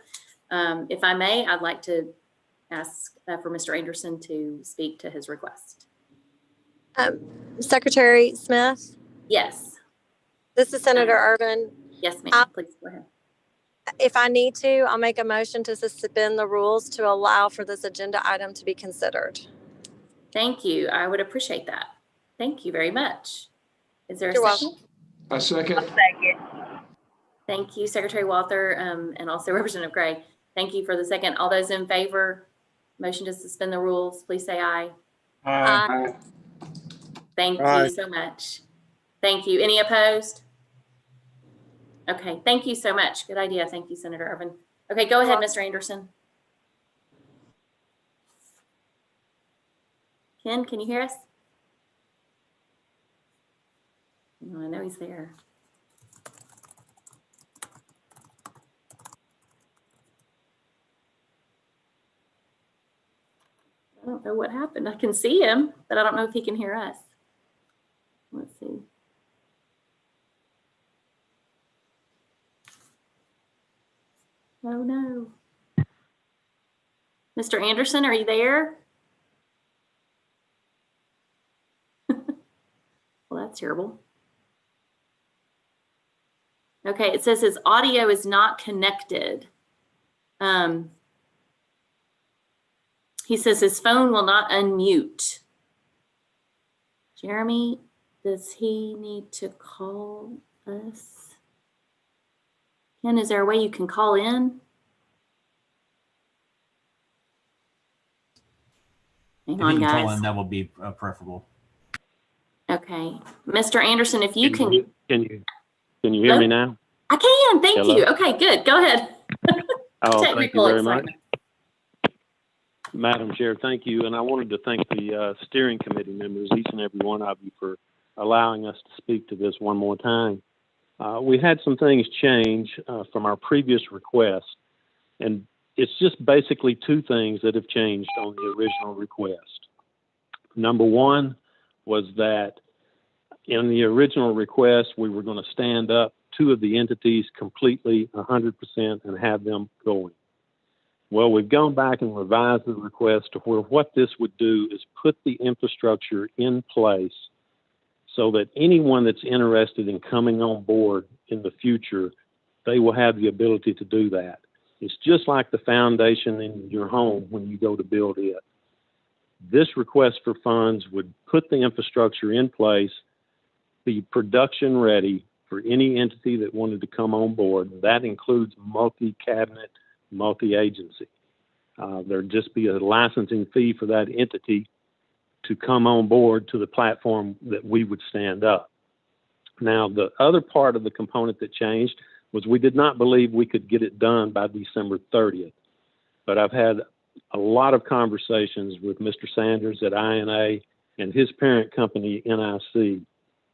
S1: if I may, I'd like to ask for Mr. Anderson to speak to his request.
S8: Secretary Smith,
S1: Yes.
S8: this is Senator Irvin.
S1: Yes, ma'am. Please go ahead.
S8: If I need to, I'll make a motion to suspend the rules to allow for this agenda item to be considered.
S1: Thank you. I would appreciate that. Thank you very much. Is there a
S8: You're
S1: second?
S8: welcome.
S2: A second.
S3: I'll second.
S1: Thank you, Secretary Walther, and also Representative Gray. Thank you for the second. All those in favor, motion to suspend the rules, please say aye.
S7: Aye.
S1: Thank
S11: Aye.
S1: you so much. Thank you. Any opposed? Okay, thank you so much. Good idea. Thank you, Senator Irvin. Okay, go ahead, Mr. Anderson. Ken, can you hear us? Oh, I know he's there. I don't know what happened. I can see him, but I don't know if he can hear us. Let's see. Oh no. Mr. Anderson, are you there? Well, that's terrible. Okay, it says his audio is not connected. He says his phone will not unmute. Jeremy, does he need to call us? Ken, is there a way you can call in? Hang
S13: If
S1: on,
S13: you can call
S1: guys.
S13: in, that will be preferable.
S1: Okay. Mr. Anderson, if you can.
S14: Can you hear me now?
S1: I can. Thank
S14: Hello?
S1: you. Okay, good. Go ahead.
S14: Oh, thank you
S1: Technical
S14: very much.
S1: excitement.
S14: Madam Chair, thank you. And I wanted to thank the steering committee members, each and every one of you, for allowing us to speak to this one more time. We had some things change from our previous request, and it's just basically two things that have changed on the original request. Number one was that in the original request, we were going to stand up two of the entities completely 100% and have them going. Well, we've gone back and revised the request to where what this would do is put the infrastructure in place so that anyone that's interested in coming on board in the future, they will have the ability to do that. It's just like the foundation in your home when you go to build it. This request for funds would put the infrastructure in place, be production ready for any entity that wanted to come on board. That includes multi-cabinet, multi-agency. There'd just be a licensing fee for that entity to come on board to the platform that we would stand up. Now, the other part of the component that changed was we did not believe we could get it done by December 30th. But I've had a lot of conversations with Mr. Sanders at INA and his parent company, NIC,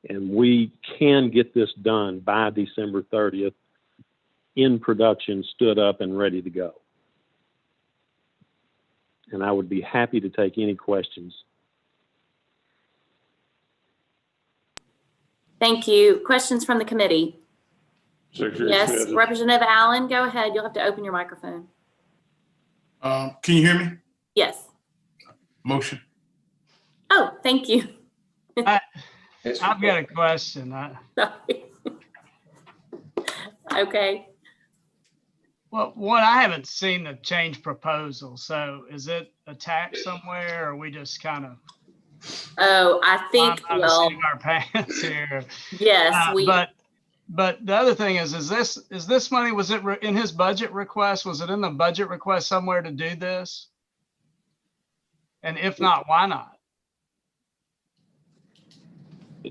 S14: and we can get this done by December 30th in production, stood up and ready to go. And I would be happy to take any questions.
S1: Thank you. Questions from the committee?
S6: Secretary
S1: Yes,
S6: Smith.
S1: Representative Allen, go ahead. You'll have to open your microphone.
S5: Can you hear me?
S1: Yes.
S5: Motion.
S1: Oh, thank you.
S4: I've got a question.
S1: Sorry. Okay.
S4: Well, one, I haven't seen the change proposal. So is it attached somewhere, or we just kind of
S1: Oh, I think,
S4: flying by the seat of our pants here?
S1: yes,
S4: But the other thing is this money, was it in his budget request? Was it in the budget request somewhere to do this? And if not, why not?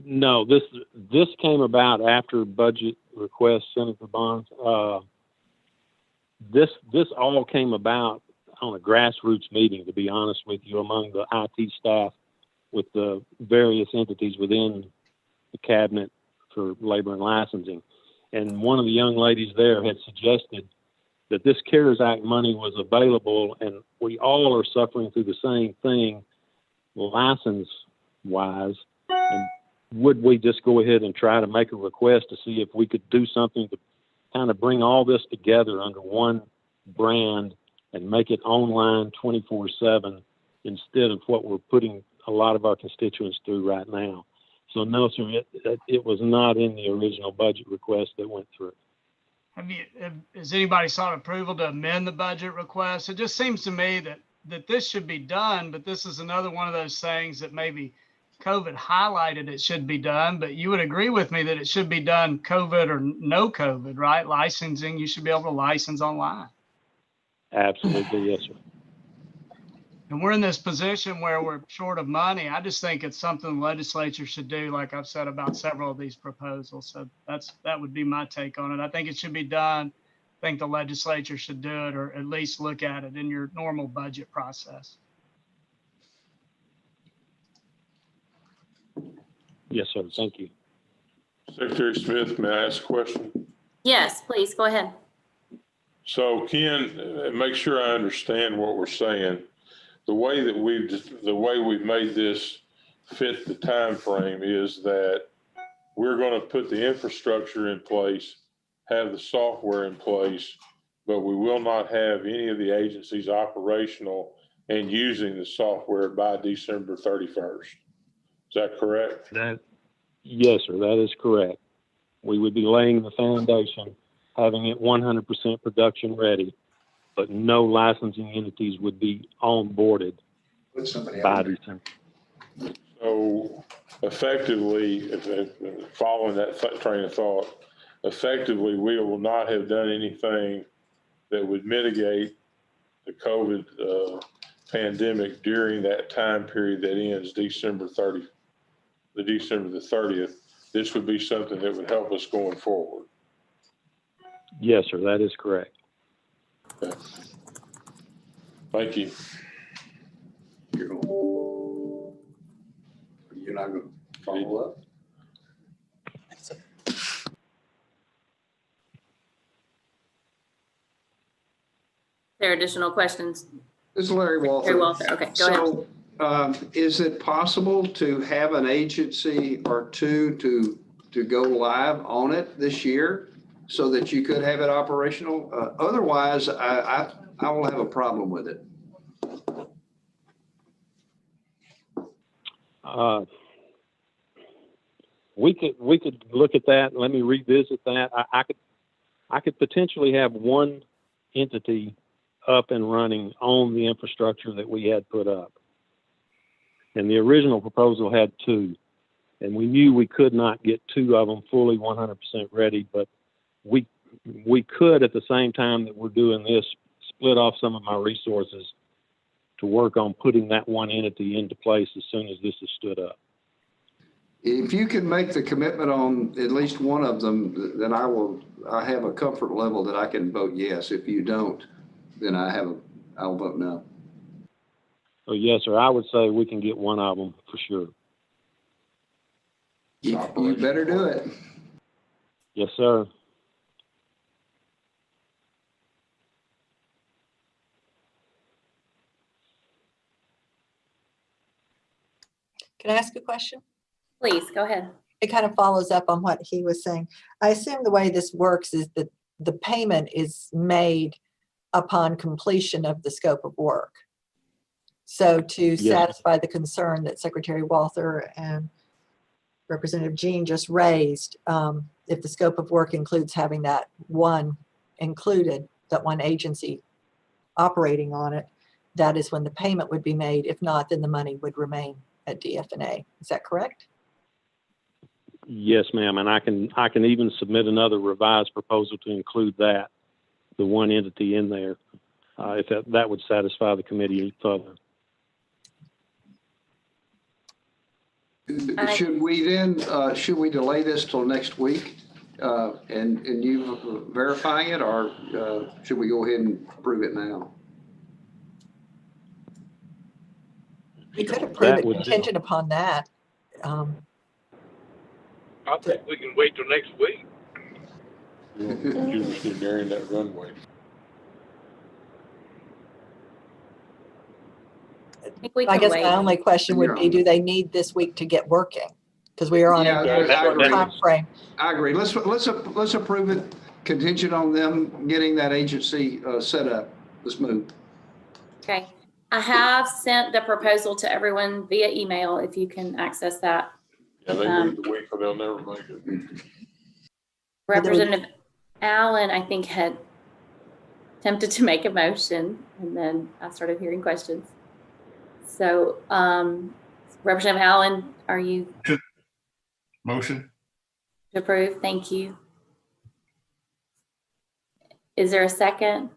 S14: No, this came about after budget request, Senator Bonds. This all came about on a grassroots meeting, to be honest with you, among the IT staff with the various entities within the cabinet for labor and licensing. And one of the young ladies there had suggested that this CARES Act money was available, and we all are suffering through the same thing license-wise. And would we just go ahead and try to make a request to see if we could do something to kind of bring all this together under one brand and make it online 24/7 instead of what we're putting a lot of our constituents through right now. So no, sir, it was not in the original budget request that went through.
S4: Has anybody sought approval to amend the budget request? It just seems to me that this should be done, but this is another one of those things that maybe COVID highlighted it should be done, but you would agree with me that it should be done COVID or no COVID, right? Licensing, you should be able to license online.
S14: Absolutely, yes, sir.
S4: And we're in this position where we're short of money. I just think it's something the legislature should do, like I've said about several of these proposals. So that would be my take on it. I think it should be done. I think the legislature should do it, or at least look at it in your normal budget process.
S14: Yes, sir. Thank you.
S6: Secretary Smith, may I ask a question?
S1: yes, please go ahead.
S6: So Ken, make sure I understand what we're saying. The way we've made this fit the time frame is that we're going to put the infrastructure in place, have the software in place, but we will not have any of the agencies operational and using the software by December 31st. Is that correct?
S14: Yes, sir. That is correct. We would be laying the foundation, having it 100% production ready, but no licensing entities would be onboarded by December.
S6: So effectively, following that train of thought, effectively, we will not have done anything that would mitigate the COVID pandemic during that time period that ends December the 30th. This would be something that would help us going forward.
S14: Yes, sir, that is correct.
S6: Okay. Thank you.
S2: You're not going to follow up?
S1: There are additional questions?
S2: This is Larry Walther.
S1: Larry Walther, okay, go ahead.
S2: So is it possible to have an agency or two to go live on it this year so that you could have it operational? Otherwise, I will have a problem with it.
S14: We could look at that. Let me revisit that. I could potentially have one entity up and running on the infrastructure that we had put up. And the original proposal had two. And we knew we could not get two of them fully 100% ready, but we could, at the same time that we're doing this, split off some of my resources to work on putting that one entity into place as soon as this is stood up.
S2: If you can make the commitment on at least one of them, then I have a comfort level that I can vote yes. If you don't, then I'll vote no.
S14: So yes, sir, I would say we can get one of them for sure.
S2: You better do it.
S14: Yes, sir.
S10: Can I ask a question?
S1: Please, go ahead.
S10: It kind of follows up on what he was saying. I assume the way this works is that the payment is made upon completion of the scope of work. So to satisfy the concern that Secretary Walther and Representative Jean just raised, if the scope of work includes having that one included, that one agency operating on it, that is when the payment would be made. If not, then the money would remain at DF&A. Is that correct?
S14: Yes, ma'am. And I can even submit another revised proposal to include that, the one entity in there, if that would satisfy the committee further.
S2: Should we delay this till next week and you verifying it, or should we go ahead and approve it now?
S10: We could approve it contingent upon that.
S9: I think we can wait till next week.
S6: You're during that runway.
S10: I guess my only question would be, do they need this week to get working? Because we are on a short time frame.
S2: I agree. Let's approve it contingent on them getting that agency set up. Let's move.
S1: Okay. I have sent the proposal to everyone via email, if you can access that.
S6: Yeah, they moved the week, but they'll never make it.
S1: Representative Allen, I think, had attempted to make a motion, and then I started hearing questions. So, Representative Allen, are you?
S5: Motion.
S1: To approve? Thank you. Is there a second?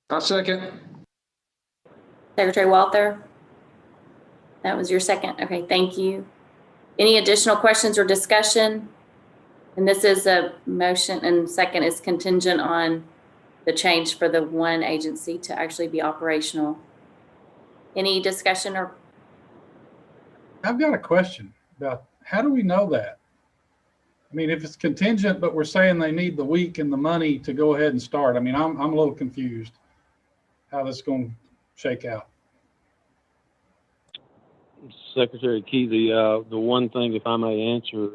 S2: I'll second.
S1: Secretary Walther? That was your second. Okay, thank you. Any additional questions or discussion? And this is a motion, and second is contingent on the change for the one agency to actually be operational. Any discussion or?
S7: I've got a question about how do we know that? I mean, if it's contingent, but we're saying they need the week and the money to go ahead and start. I mean, I'm a little confused how this is going to shake out.
S14: Secretary Key, the one thing, if I may answer,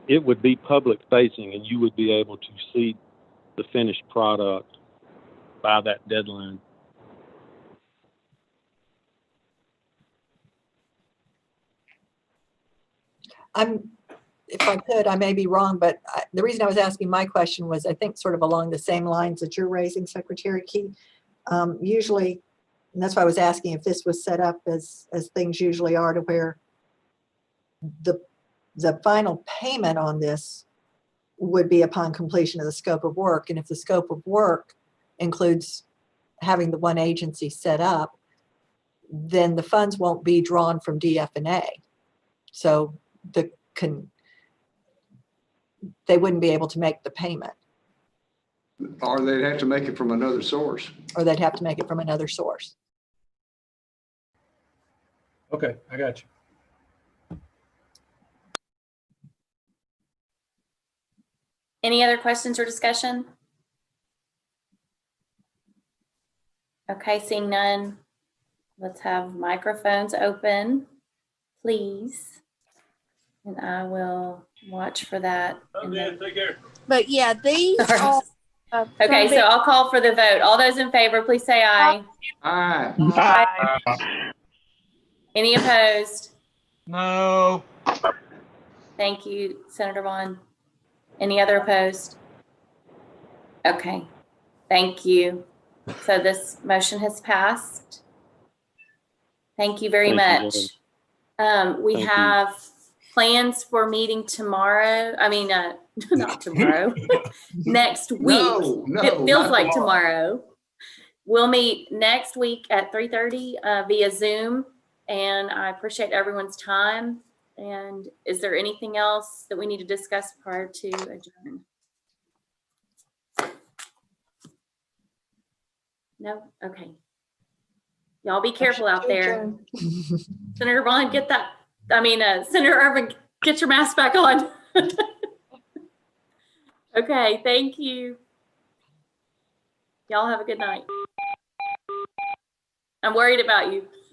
S14: it would be public facing, and you would be able to see the finished product by that deadline.
S10: If I could, I may be wrong, but the reason I was asking my question was, I think, sort of along the same lines that you're raising, Secretary Key. Usually And that's why I was asking if this was set up as things usually are, to where the final payment on this would be upon completion of the scope of work. And if the scope of work includes having the one agency set up, then the funds won't be drawn from DF&A. So they wouldn't be able to make the payment,
S2: Or they'd have to make it from another source.
S10: or they'd have to make it from another source.
S7: Okay, I got you.
S1: Any other questions or discussion? Okay, seeing none, let's have microphones open, please. And I will watch for that. And then-
S9: Take care.
S13: But yeah, these are.
S1: Okay, so I'll call for the vote. All those in favor, please say aye.
S2: Aye.
S1: Any opposed?
S4: No.
S1: Thank you, Senator Vaughn. Any other opposed? Okay, thank you. So this motion has passed. Thank you very
S14: Thank you,
S1: much. We
S14: Thank you.
S1: have plans for meeting tomorrow. I mean, not tomorrow, next week.
S2: No,
S1: It feels
S2: not
S1: like tomorrow. We'll meet next week at 3:30 via Zoom, and I appreciate everyone's time. And is there anything else that we need to discuss prior to adjourn? No? Okay. Y'all be careful out there. Senator Vaughn, Senator Irvin, get your mask back on. Okay, thank you. Y'all have a good night. I'm worried about you.